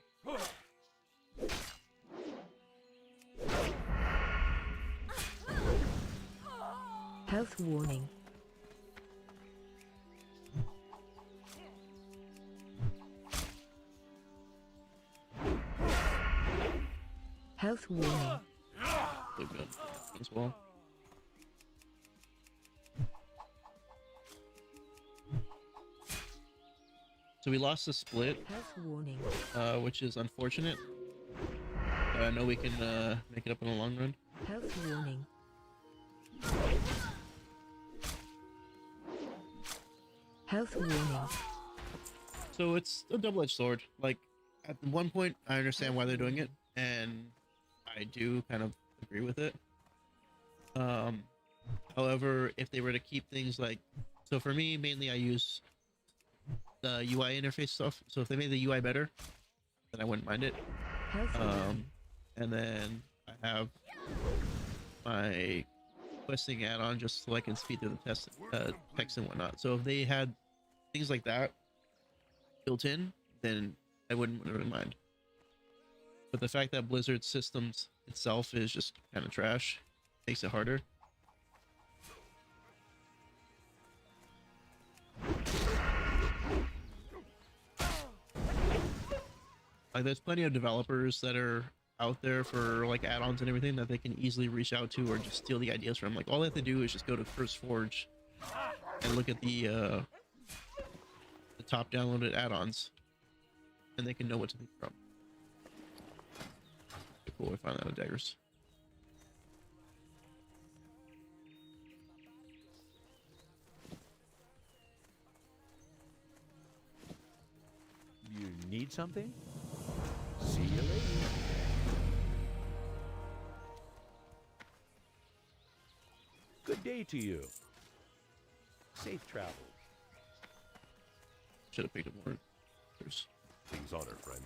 Health warning. Health warning.
They're good as well. So we lost the split,
Health warning.
which is unfortunate. But I know we can make it up in the long run.
Health warning. Health warning.
So it's a double-edged sword. Like at one point, I understand why they're doing it, and I do kind of agree with it. However, if they were to keep things like, so for me, mainly I use the UI interface stuff. So if they made the UI better, then I wouldn't mind it.
Health warning.
And then I have my questing add-on just so I can speed through the text and whatnot. So if they had things like that built in, then I wouldn't really mind. But the fact that Blizzard systems itself is just kind of trash makes it harder. Like there's plenty of developers that are out there for like add-ons and everything that they can easily reach out to or just steal the ideas from. Like all they have to do is just go to Curse Forge and look at the top downloaded add-ons, and they can know what to pick from. Cool, I find that with daggers.
You need something? See you later. Good day to you. Safe travels.
Should have picked up more.
King's honor, friend.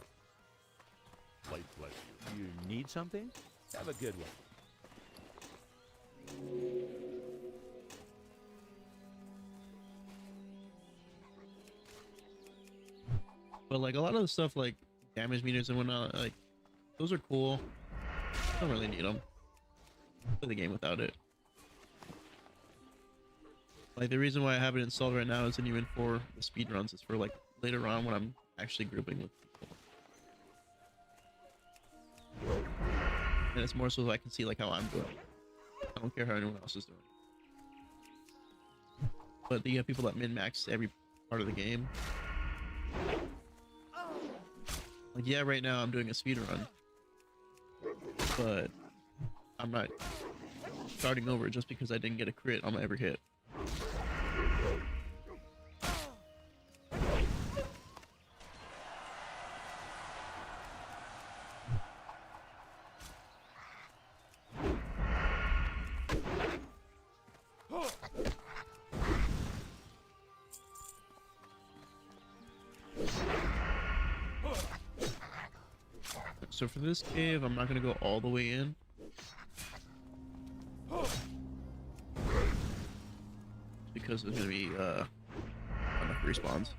Light bless you.
You need something? Have a good one.
But like a lot of the stuff like damage meters and whatnot, like those are cool. I don't really need them. Play the game without it. Like the reason why I have it installed right now isn't even for the speed runs. It's for like later on when I'm actually grouping with people. And it's more so I can see like how I'm doing. I don't care how anyone else is doing. But you have people that min-max every part of the game. Like yeah, right now I'm doing a speed run, but I'm not starting over just because I didn't get a crit on my every hit. So for this cave, I'm not gonna go all the way in. Because there's gonna be enough respawns.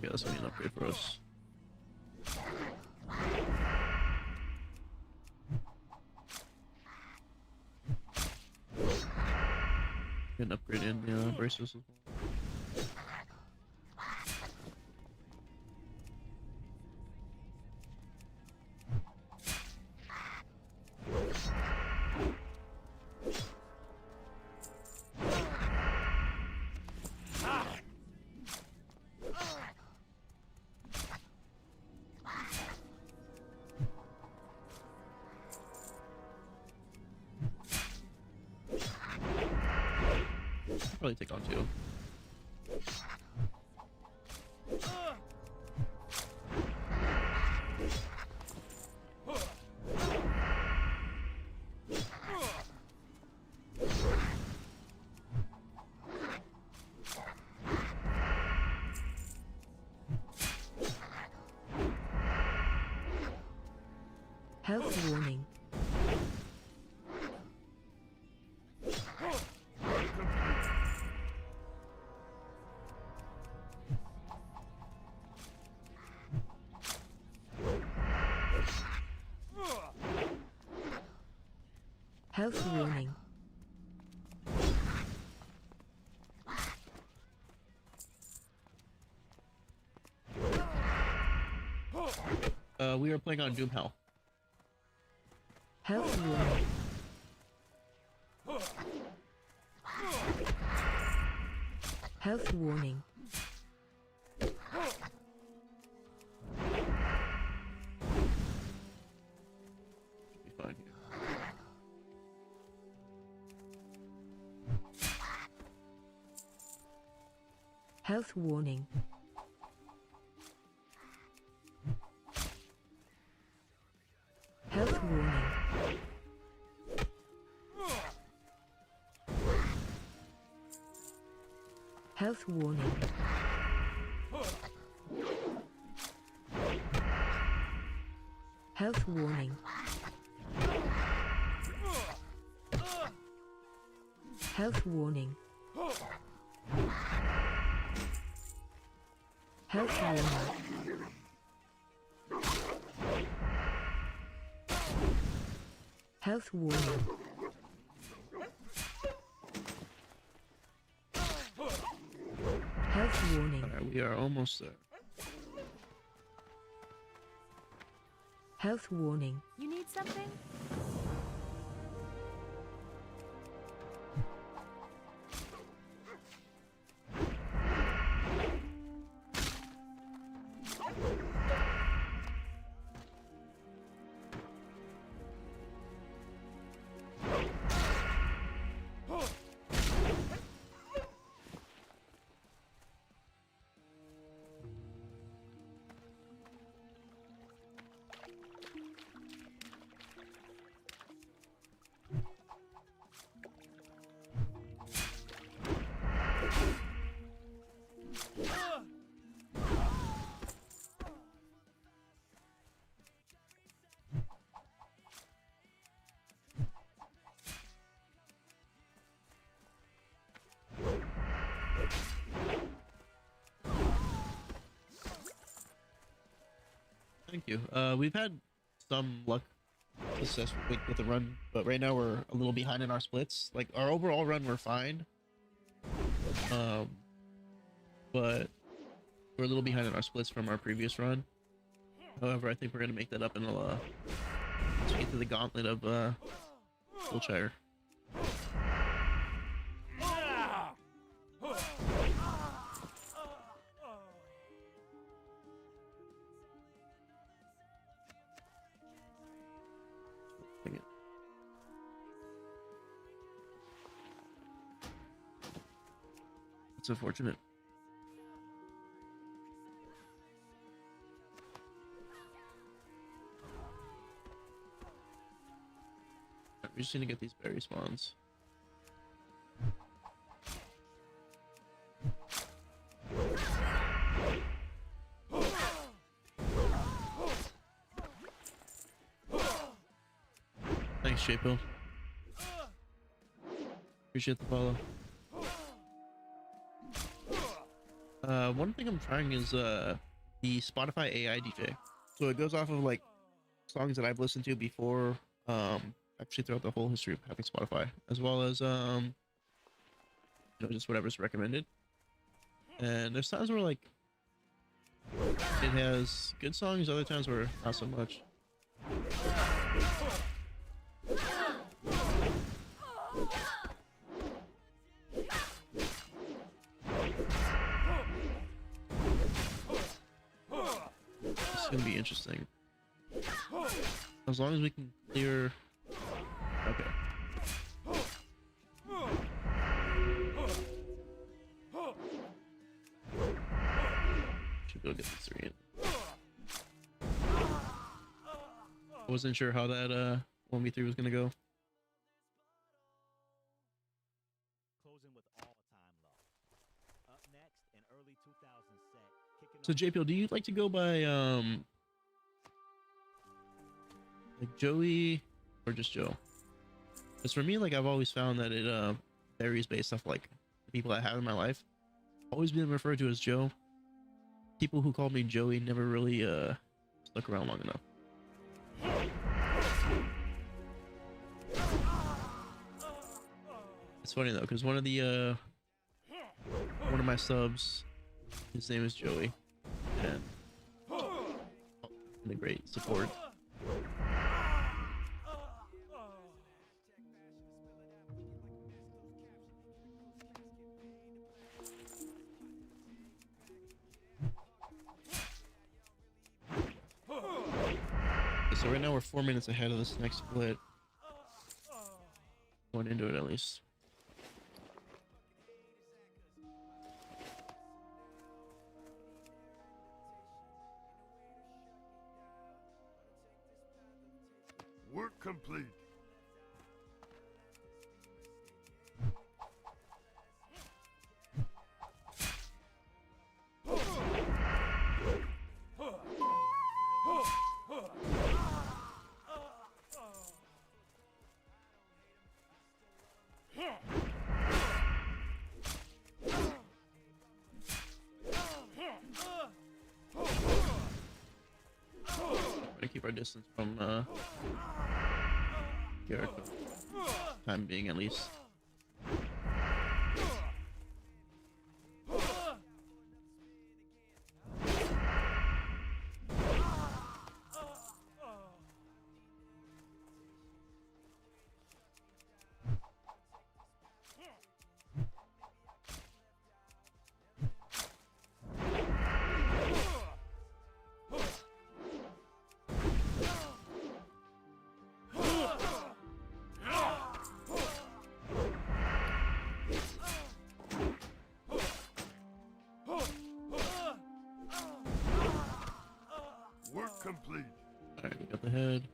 Yeah, that's gonna be an upgrade for us. Get an upgrade in the braces as well. Probably take on two.
Health warning. Health warning.
We are playing on Doom Hell.
Health warning. Health warning.
Should be fine here.
Health warning. Health warning. Health warning. Health warning. Health warning. Health warning. Health warning. Health warning.
Alright, we are almost there.
Health warning.
You need something?
Thank you. We've had some luck, success with the run, but right now we're a little behind in our splits. Like our overall run, we're fine. But we're a little behind in our splits from our previous run. However, I think we're gonna make that up in once we get to the gauntlet of Wiltshire. Dang it. It's unfortunate. We just need to get these berry spawns. Thanks, Shapo. Appreciate the follow. One thing I'm trying is the Spotify AI DJ. So it goes off of like songs that I've listened to before, actually throughout the whole history of having Spotify, as well as just whatever's recommended. And there's times where like it has good songs, other times where not so much. It's gonna be interesting. As long as we can clear. Okay. Should go get the 3 in. I wasn't sure how that 1v3 was gonna go.
Closing with all-time low. Up next, in early 2000 set, kicking
So
off
JPL, do you like to go by like Joey or just Joe? Because for me, like I've always found that it varies based off like the people I have in my life. Always been referred to as Joe. People who call me Joey never really stuck around long enough. It's funny though, because one of my subs, his name is Joey, and the great support. So right now we're 4 minutes ahead of this next split. Going into it at least.
Work complete.
Try to keep our distance from Jericho. Time being, at least.
Work complete.
Alright, we got the head.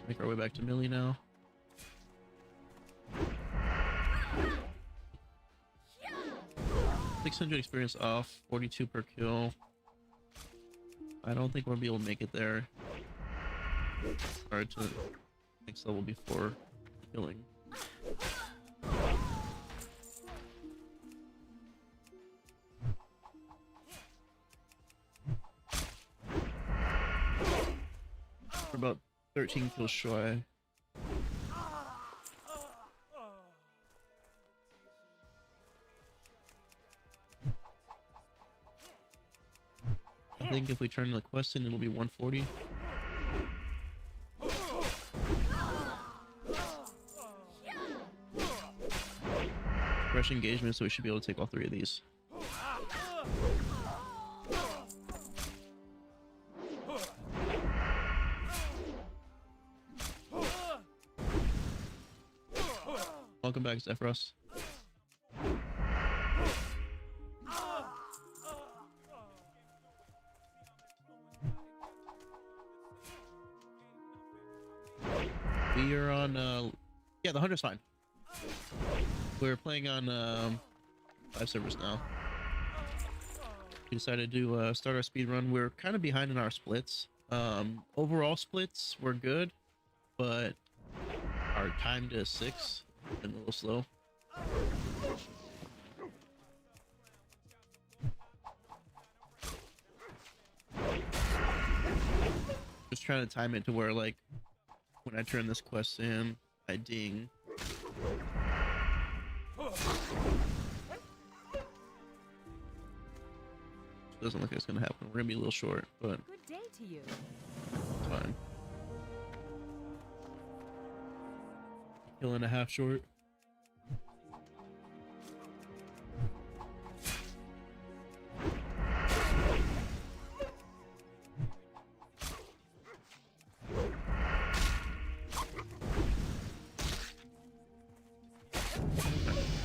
Make our way back to Millie now. $600 experience off, 42 per kill. I don't think we'll be able to make it there. Or to the next level before killing. We're about 13 kills shy. I think if we turn the quest in, it'll be 140. Fresh engagement, so we should be able to take all 3 of these. Welcome back, Zephyros. We are on, yeah, the Hunter's fine. We're playing on 5 servers now. We decided to start our speed run. We're kind of behind in our splits. Overall splits were good, but our time to 6 has been a little slow. Just trying to time it to where, like, when I turn this quest in, I ding. Doesn't look like it's gonna happen. We're gonna be a little short, but
Good day to you.
it's fine. Kill and a half short.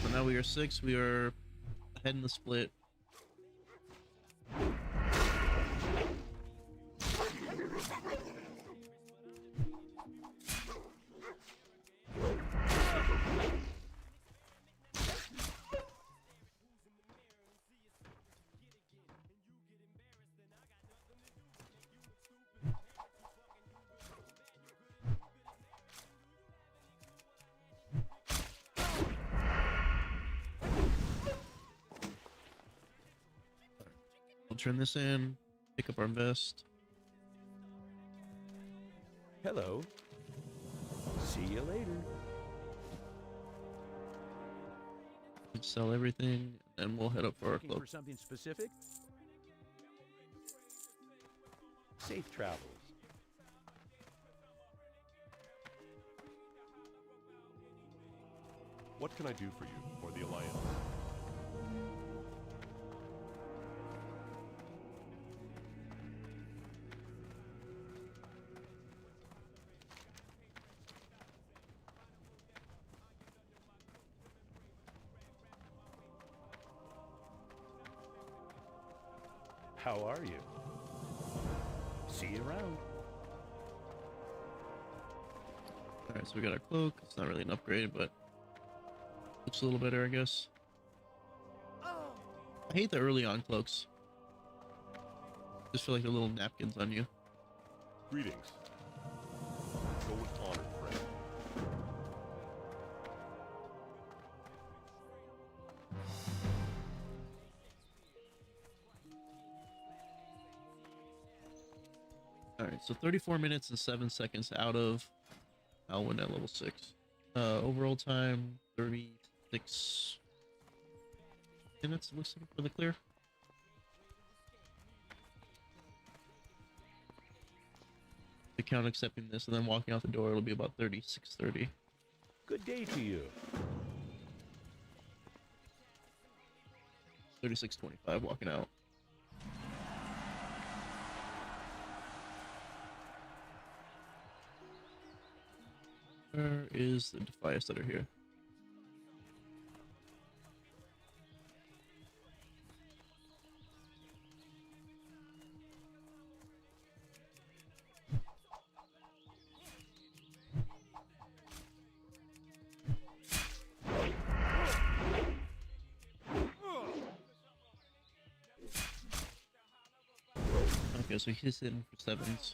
So now we are 6. We are ahead in the split. We'll turn this in, pick up our vest.
Hello. See you later.
Sell everything, and we'll head up for our
Looking
club.
for something specific?
Safe travels. What can I do for you or the Alliance?
How are you? See you around.
All right, so we got our cloak. It's not really an upgrade, but looks a little better, I guess. I hate the early on cloaks. Just feel like they're little napkins on you.
Greetings. Go with honor, friend.
All right, so 34 minutes and 7 seconds out of Alwyn at level 6. Overall time 36 minutes. It looks like for the clear. The count accepting this and then walking out the door, it'll be about 36:30.
Good day to you.
36:25 walking out. Where is the Defias that are here? Okay, so he's hitting for 7s.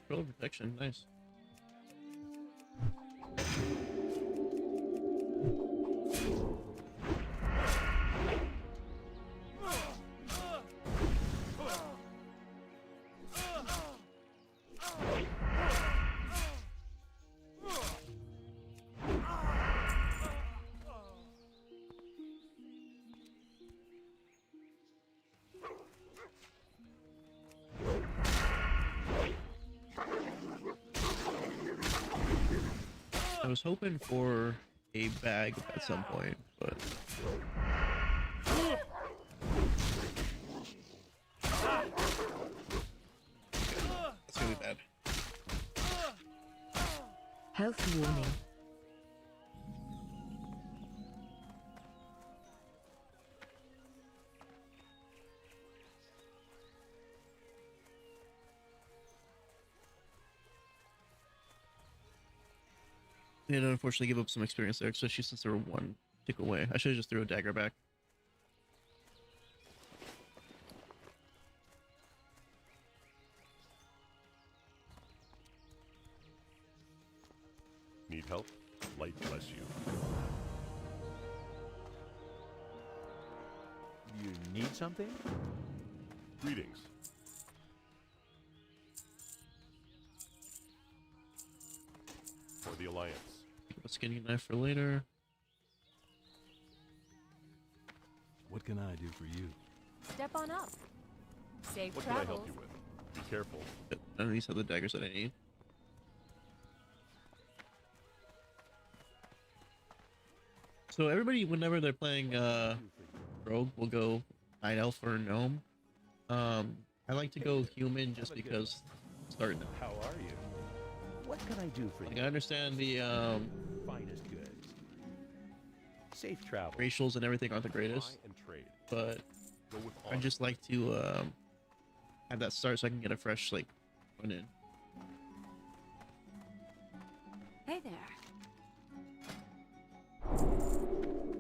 Spell protection, nice. I was hoping for a bag at some point, but that's gonna be bad.
Health warning.
Did unfortunately give up some experience there, especially since they were one tick away. I should have just threw a dagger back.
Need help? Light bless you.
You need something?
Greetings. For the Alliance.
Keep a skinning knife for later.
What can I do for you?
Step on up. Safe
What can I
travels.
help you with? Be careful.
But none of these have the daggers that I need. So everybody, whenever they're playing rogue, will go night elf or gnome. I like to go human just because starting.
How are you? What can I do for
Like
you?
I understand the
Finest goods. Safe travel.
racials and everything aren't the greatest,
Buy and trade.
but
Go with
I
honor.
just like to have that start so I can get a fresh like run in.
Hey there.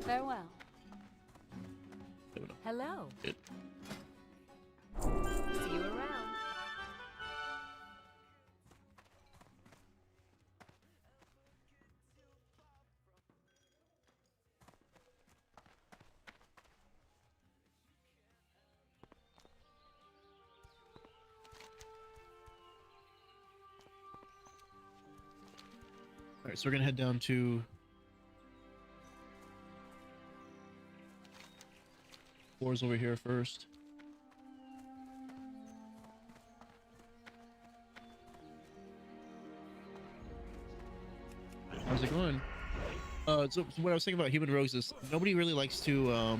Farewell.
Doing
Hello.
it.
See you around.
All right, so we're gonna head down to floors over here first. How's it going? So what I was thinking about human rogues is nobody really likes to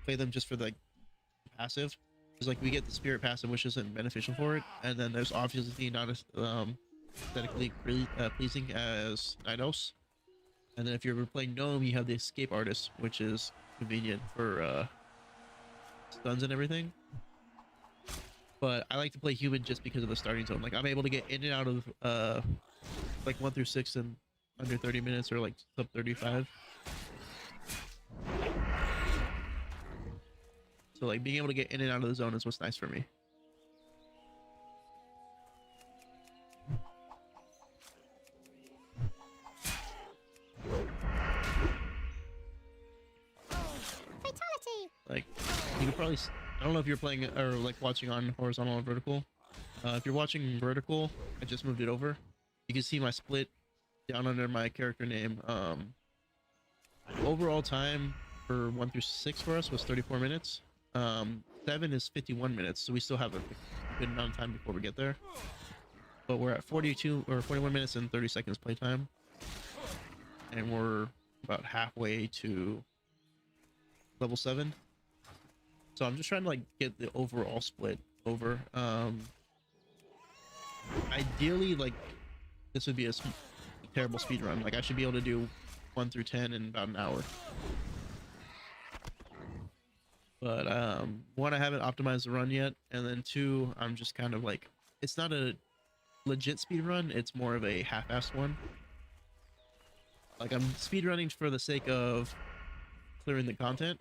play them just for the passive. Because like we get the spirit passive, which isn't beneficial for it, and then there's obviously not as aesthetically really pleasing as Nidos. And then if you're playing gnome, you have the escape artist, which is convenient for stuns and everything. But I like to play human just because of the starting zone. Like I'm able to get in and out of like 1 through 6 in under 30 minutes or like sub 35. So like being able to get in and out of the zone is what's nice for me. Like you could probably, I don't know if you're playing or like watching on horizontal or vertical. If you're watching vertical, I just moved it over. You can see my split down under my character name. Overall time for 1 through 6 for us was 34 minutes. 7 is 51 minutes, so we still have a good amount of time before we get there. But we're at 42 or 41 minutes and 30 seconds playtime, and we're about halfway to level 7. So I'm just trying to like get the overall split over. Ideally, like this would be a terrible speed run. Like I should be able to do 1 through 10 in about an hour. But one, I haven't optimized the run yet, and then 2, I'm just kind of like, it's not a legit speed run, it's more of a half-assed one. Like I'm speed running for the sake of clearing the content.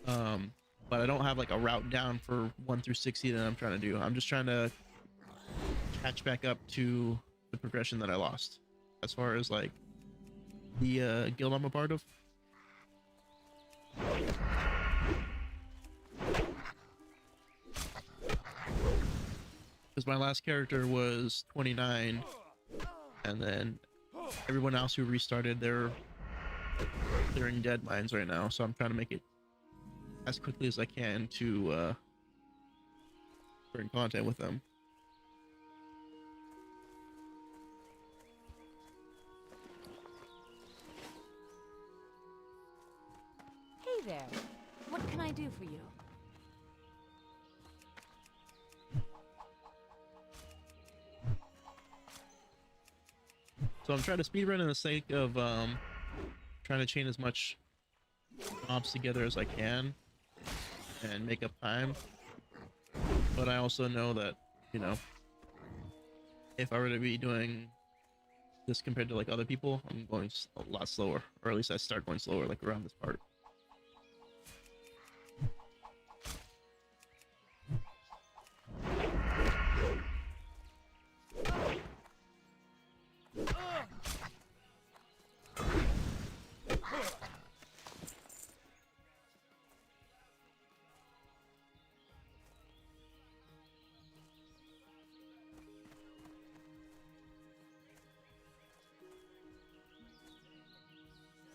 But I don't have like a route down for 1 through 60 that I'm trying to do. I'm just trying to catch back up to the progression that I lost as far as like the guild I'm a part of. Because my last character was 29, and then everyone else who restarted, they're in dead mines right now, so I'm trying to make it as quickly as I can to bring content with them.
Hey there. What can I do for you?
So I'm trying to speedrun in the sake of trying to chain as much mobs together as I can and make up time. But I also know that, you know, if I were to be doing this compared to like other people, I'm going a lot slower, or at least I start going slower like around this part.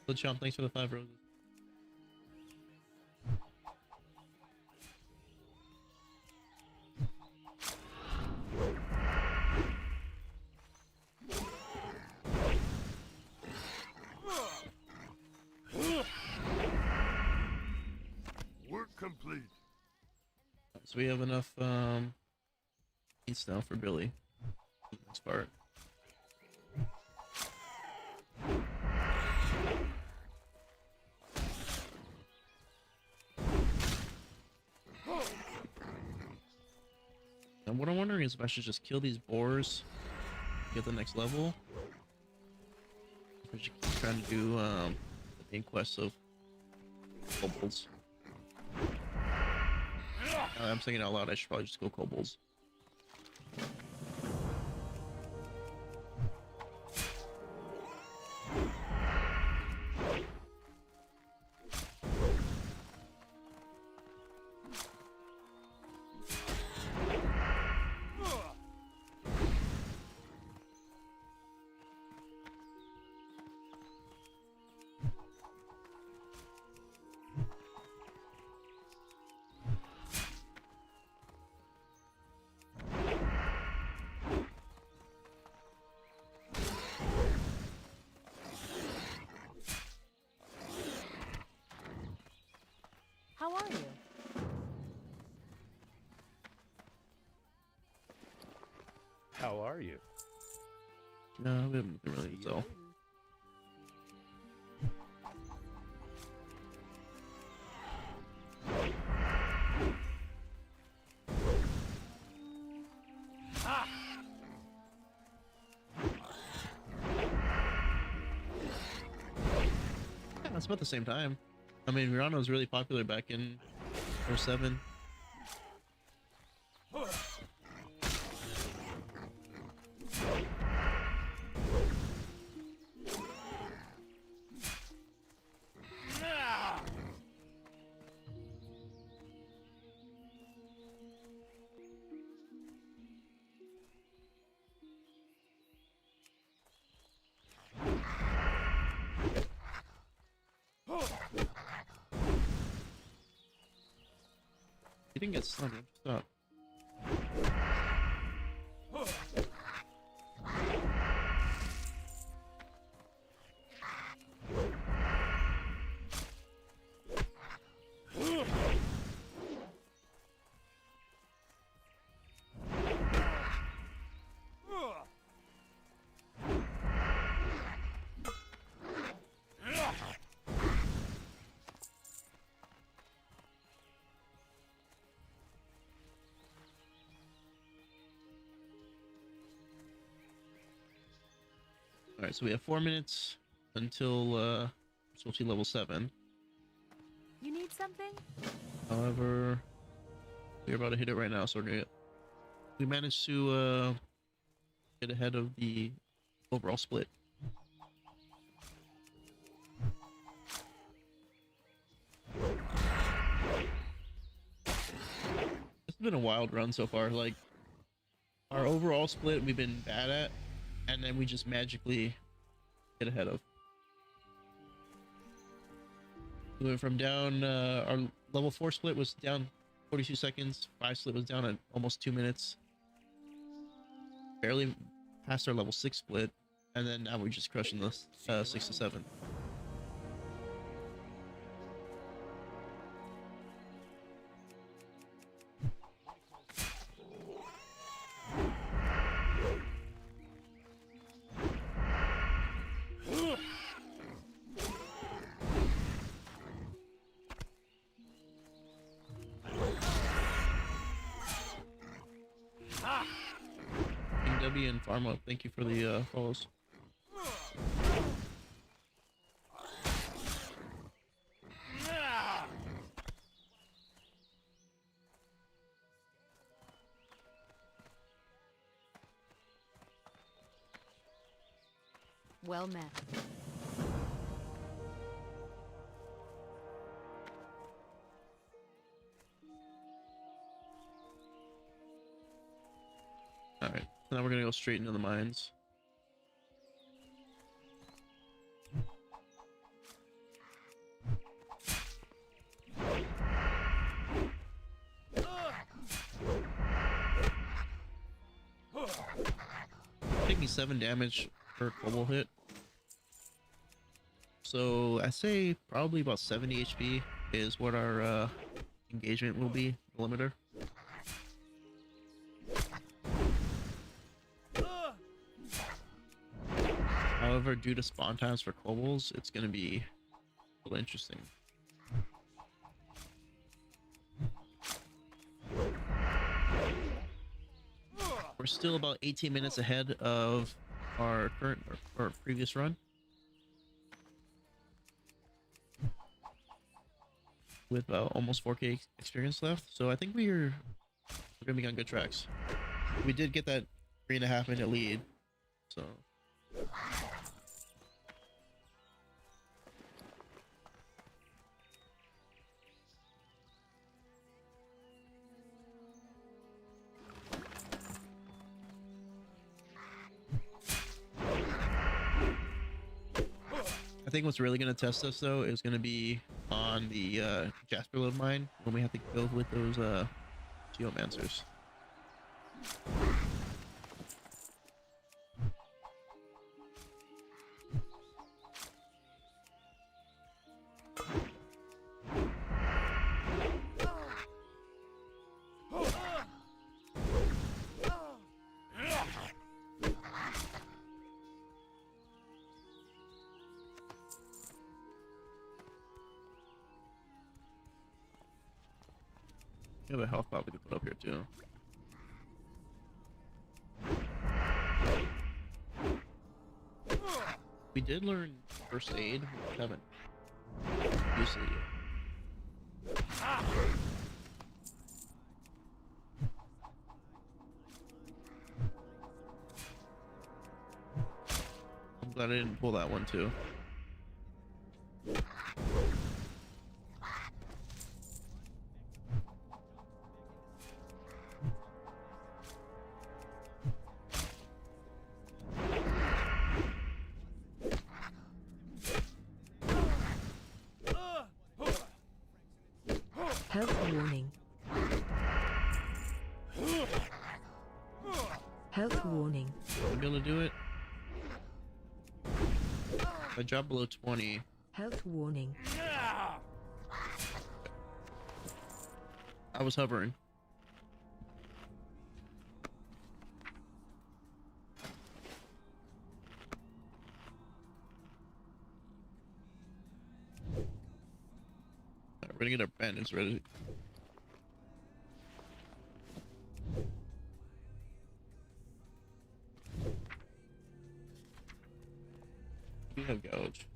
So Chomp, thanks for the 5 roses.
Work complete.
So we have enough eats now for Billy. Next part. And what I'm wondering is if I should just kill these boars, get the next level. I should keep trying to do the main quest of kobolds. I'm thinking out loud, I should probably just go kobolds.
How are you?
How are you?
No, we haven't really, so. That's about the same time. I mean, Mirano was really popular back in 07. You didn't get stunned. Stop. All right, so we have 4 minutes until supposed to be level 7.
You need something?
However, we're about to hit it right now, so we managed to get ahead of the overall split. It's been a wild run so far. Like, our overall split we've been bad at, and then we just magically get ahead of. We went from down, our level 4 split was down 42 seconds, 5 split was down at almost 2 minutes. Barely passed our level 6 split, and then now we're just crushing the 6 to 7. W and Pharma, thank you for the follows.
Well met.
All right, so now we're gonna go straight into the mines. Taking 7 damage per cobalt hit. So I say probably about 70 HP is what our engagement will be, the limiter. However, due to spawn times for kobolds, it's going to be a little interesting. We're still about 18 minutes ahead of our current or previous run. With almost 4K experience left, so I think we're gonna be on good tracks. We did get that 3.5 minute lead, so. I think what's really going to test us though is going to be on the Jasper Load mine when we have to go with those Geomancers. We have a health pop we can put up here too. We did learn first aid with Kevin.
Usually, I'm glad I didn't pull that one too.
Health warning. Health warning.
I'm gonna do it. I dropped below 20.
Health warning.
I was hovering. Alright, we're gonna get our bandits ready. We have gouge.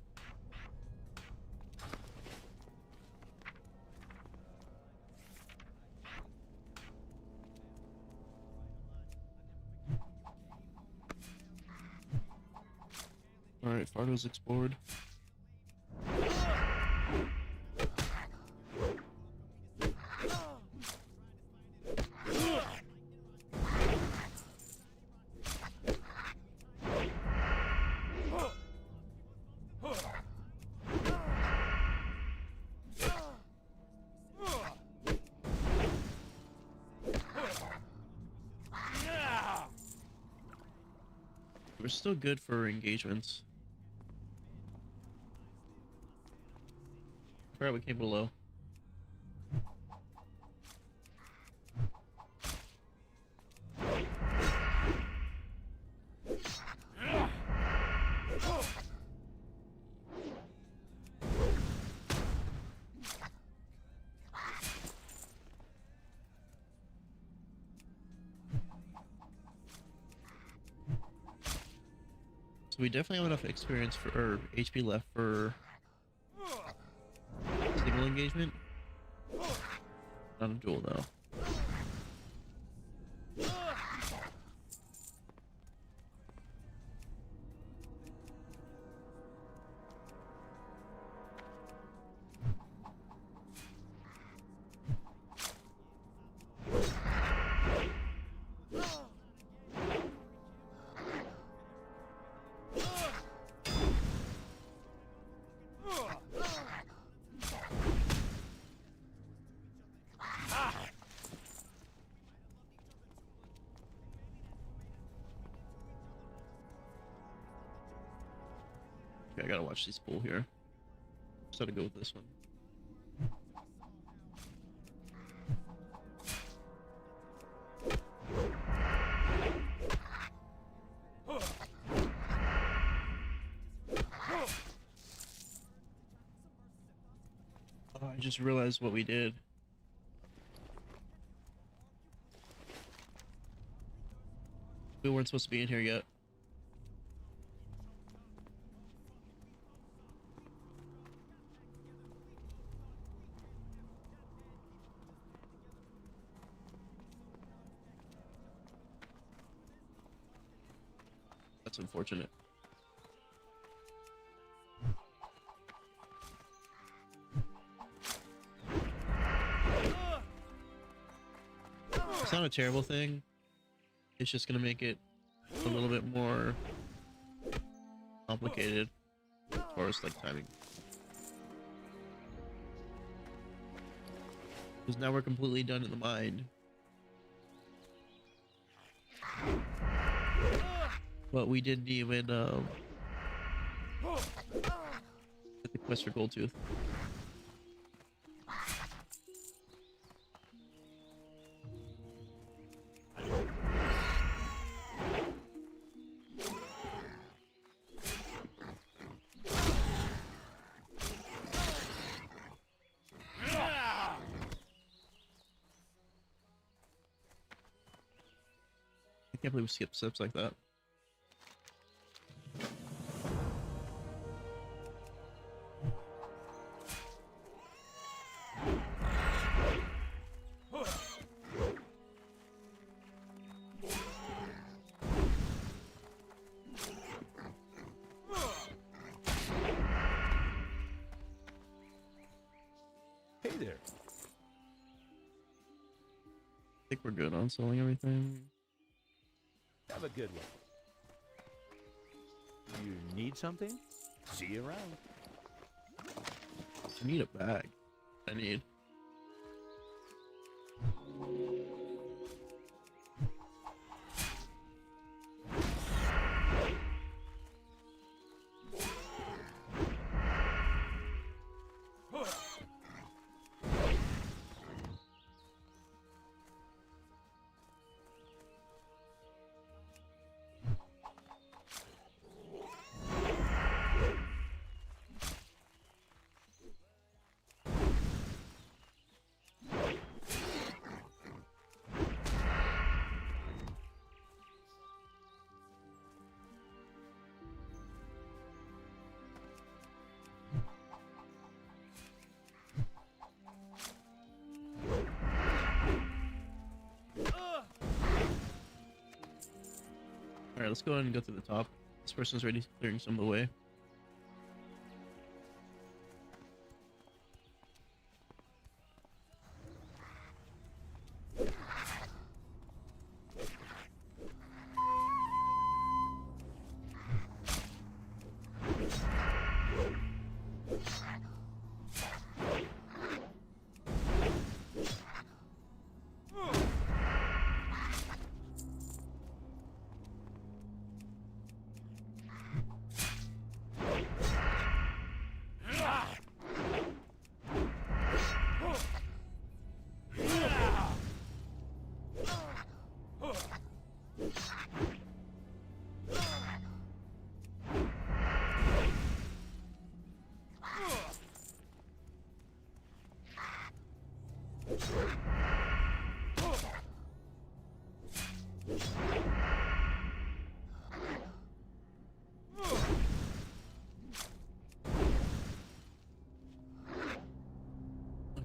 Alright, Fardo's explored. We're still good for engagements. Alright, we came below. So we definitely have enough experience for, or HP left for single engagement. Not a duel though. Okay, I gotta watch these pull here. Just gotta go with this one. Oh, I just realized what we did. We weren't supposed to be in here yet. That's unfortunate. It's not a terrible thing. It's just gonna make it a little bit more complicated as far as like timing. Because now we're completely done in the mind. But we didn't even get the quest for Goldtooth. I can't believe we skipped steps like that.
there.
I think we're good on selling everything.
Have a good one. You need something? See you around.
I need a bag. I need. Alright, let's go ahead and go to the top. This person's already clearing some of the way.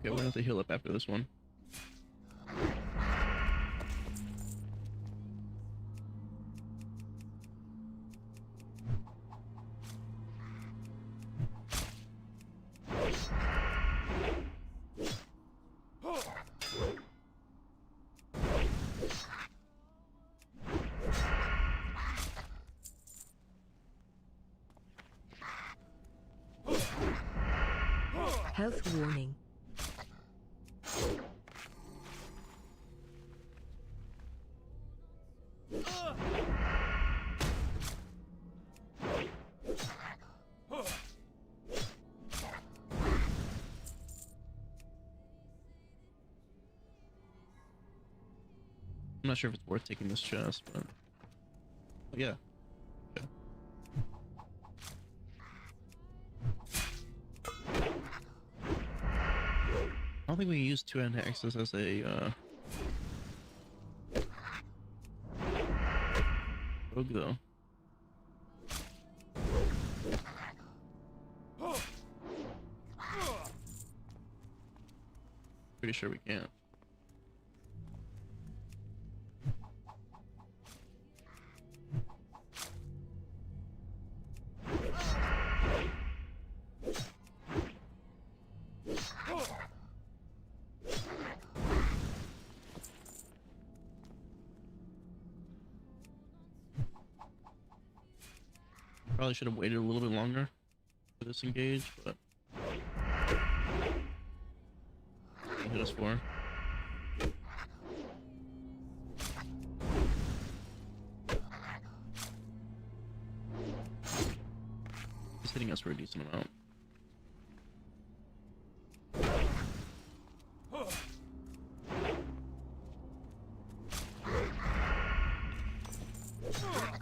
Okay, we're gonna have to heal up after this one.
Health warning.
I'm not sure if it's worth taking this chest, but yeah. Okay. I don't think we can use two-hand axes as a rogue though. Pretty sure we can't. Probably should have waited a little bit longer for this engage, but he hit us for. He's hitting us for a decent amount.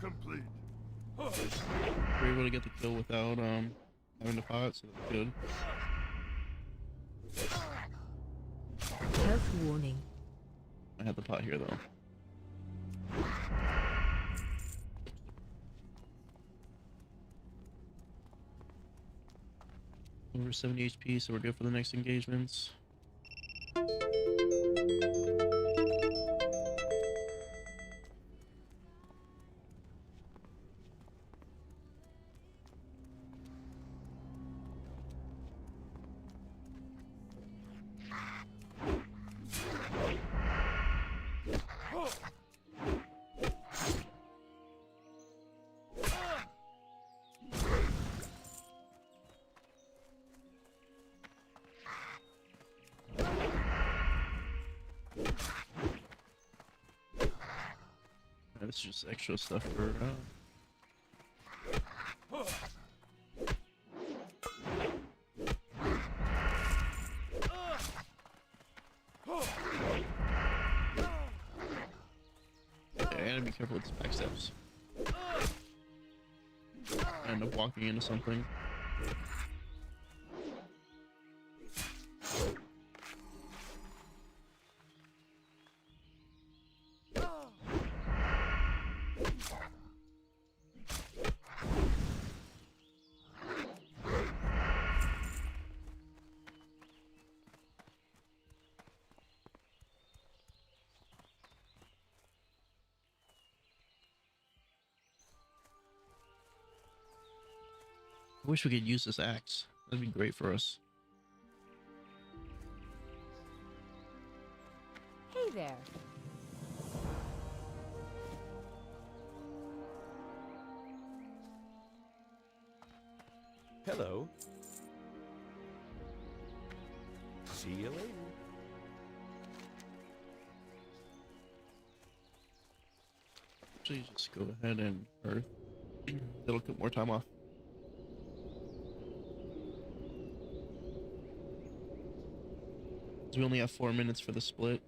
Complete.
We were able to get the kill without having to pot, so that's good.
Health warning.
I have the pot here though. Over 70 HP, so we're good for the next engagements. It's just extra stuff for. Okay, I gotta be careful with these back steps. I end up walking into something. I wish we could use this axe. That'd be great for us.
Hey there.
Hello. See you later.
Actually, just go ahead and earth. It'll get more time off. We only have 4 minutes for the split.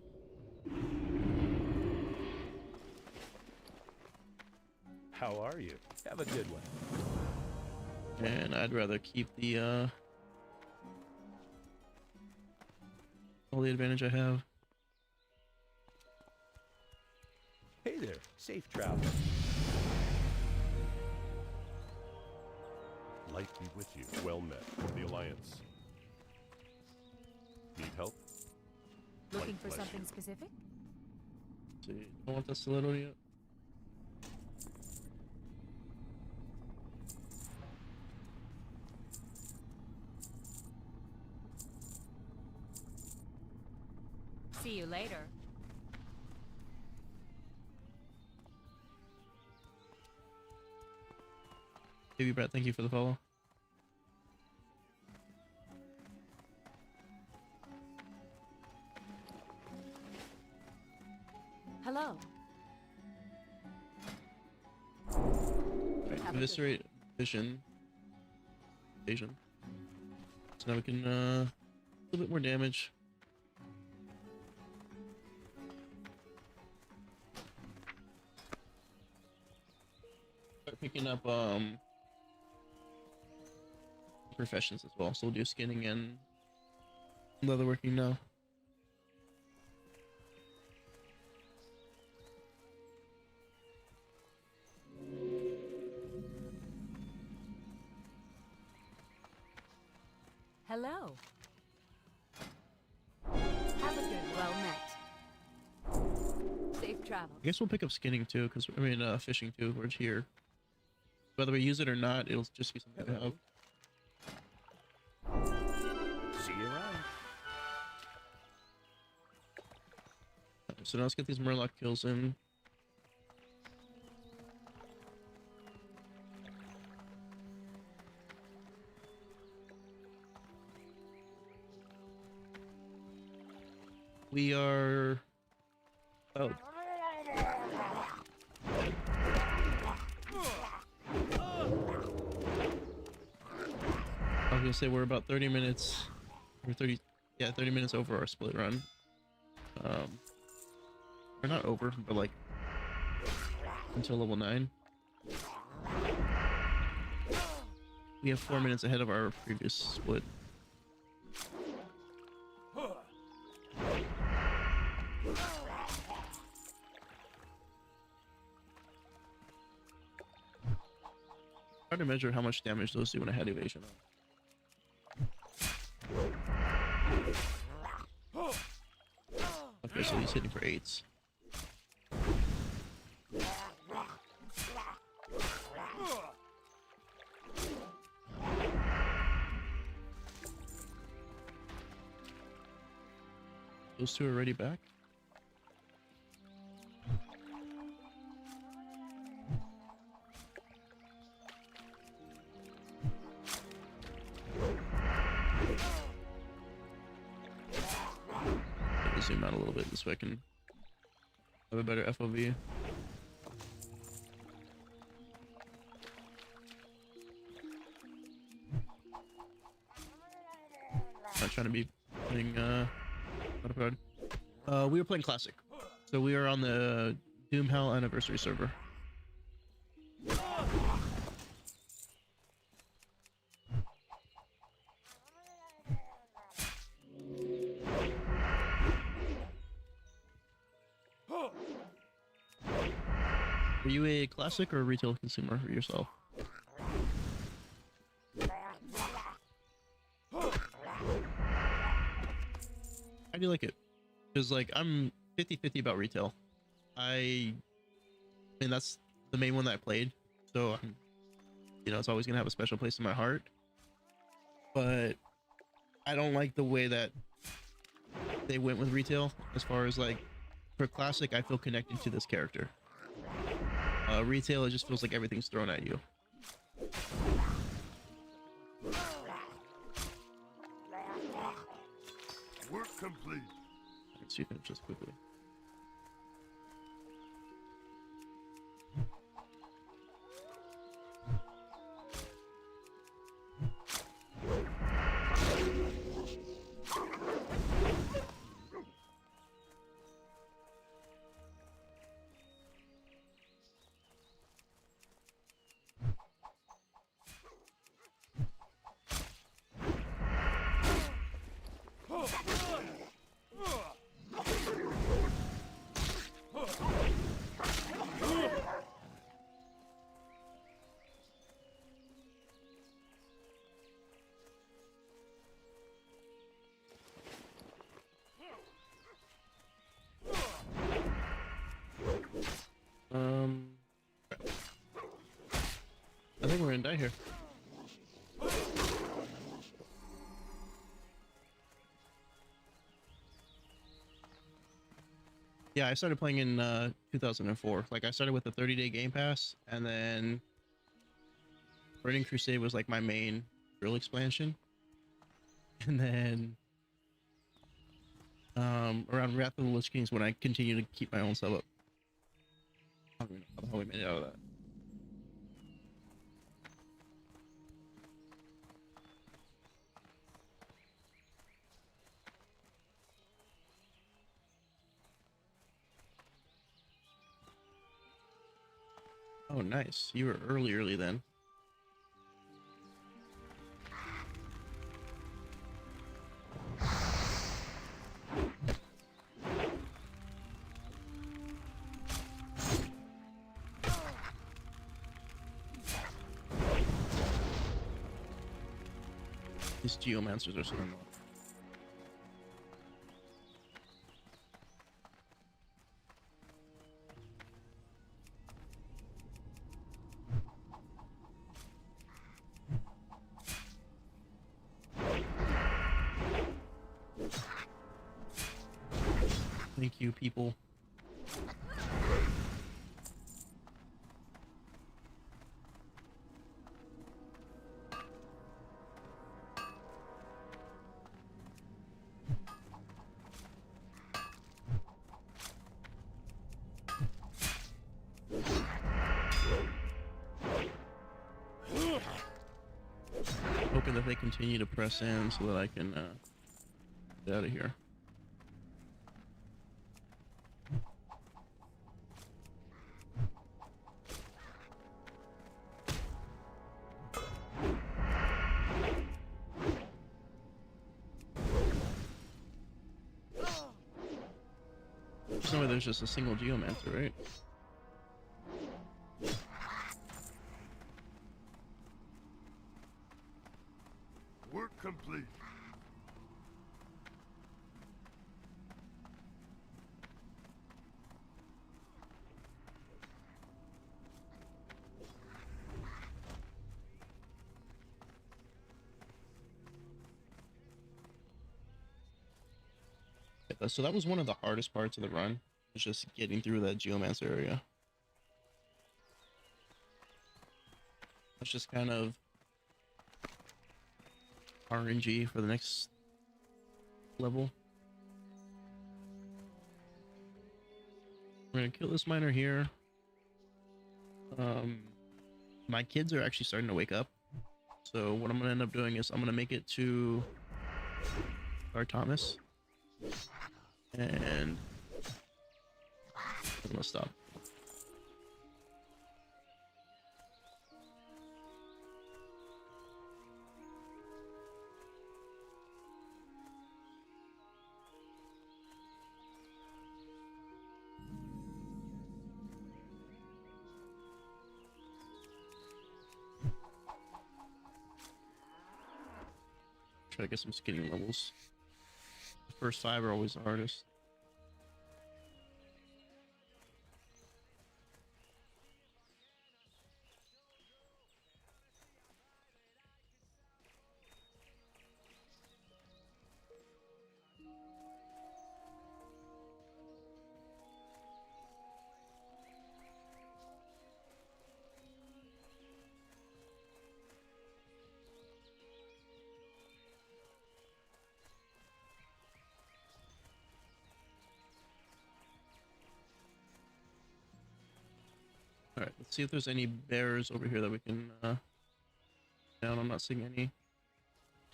How are you? Have a good one.
And I'd rather keep the all the advantage I have.
Hey there. Safe travel.
Light be with you. Well met. For the Alliance. Need help?
Looking
Light
for
bless
something
you.
specific?
See, don't want the stiletto yet.
See you later.
Baby Brett, thank you for the follow.
Hello.
Right,
Have a good
eviscerate vision. Vision. So now we can a little bit more damage. Start picking up professions as well. So we'll do skinning and leatherworking now.
Hello. Have a good, well met. Safe travel.
I guess we'll pick up skinning too, because I mean fishing too. We're here. Whether we use it or not, it'll just be something we have.
See you around.
So now let's get these Murloc kills in. We are. Oh. I was gonna say we're about 30 minutes, or 30, yeah, 30 minutes over our split run. Or not over, but like until level 9. We have 4 minutes ahead of our previous split. Hard to measure how much damage those do when I had evasion on. Okay, so he's hitting for 8s. Those two are already back. Zoom out a little bit this way I can have a better FOV. Not trying to be playing Battlefield. We were playing Classic. So we are on the Doom Hell Anniversary server. Are you a classic or a retail consumer yourself? How do you like it? Because like I'm 50-50 about retail. I mean that's the main one that I played, so you know it's always gonna have a special place in my heart. But I don't like the way that they went with retail. As far as like for classic, I feel connected to this character. Retail, it just feels like everything's thrown at you.
Work complete.
Let's see if I can just quickly. I think we're gonna die here. Yeah, I started playing in 2004. Like I started with the 30-day Game Pass, and then Burning Crusade was like my main real expansion. And then around Wrath of the Lich King is when I continued to keep my own sub up. I don't even know how we made it out of that. Oh, nice. You were early then. These geomancers are so annoying. Thank you, people. Hoping that they continue to press in so that I can get out of here. Somewhere there's just a single geomancer, right?
Work complete.
So that was one of the hardest parts of the run, was just getting through that geomancer area. It's just kind of RNG for the next level. We're gonna kill this miner here. My kids are actually starting to wake up, so what I'm gonna end up doing is I'm gonna make it to Or Thomas. And I'm gonna stop. Try to get some skating levels. The first 5 are always the hardest. All right, let's see if there's any bears over here that we can down. I'm not seeing any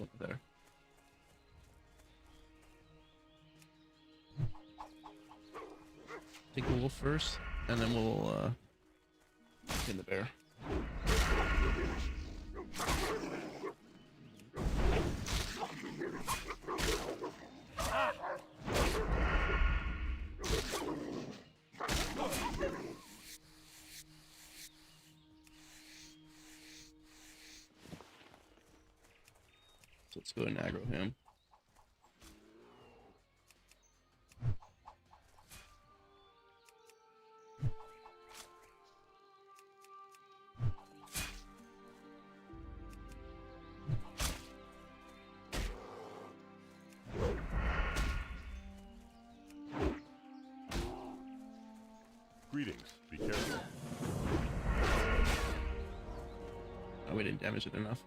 over there. Take the wolf first, and then we'll get the bear. So let's go and aggro him.
Greetings. Be careful.
Oh, we didn't damage it enough.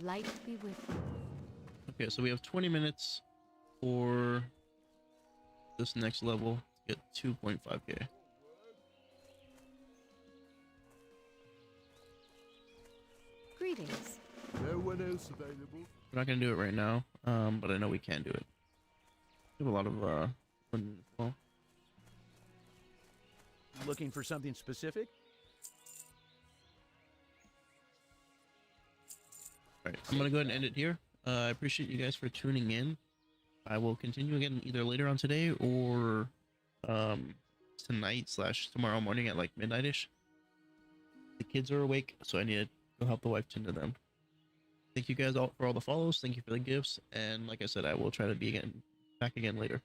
Light be with you.
Okay, so we have 20 minutes for this next level to get 2.5k.
Greetings.
No one else available?
We're not gonna do it right now, but I know we can do it. We have a lot of well,
Looking for something specific?
all right, I'm gonna go ahead and end it here. I appreciate you guys for tuning in. I will continue again either later on today or tonight / tomorrow morning at like midnight-ish. The kids are awake, so I need to go help the wife tend to them. Thank you guys all for all the follows. Thank you for the gifts, and like I said, I will try to be back again later.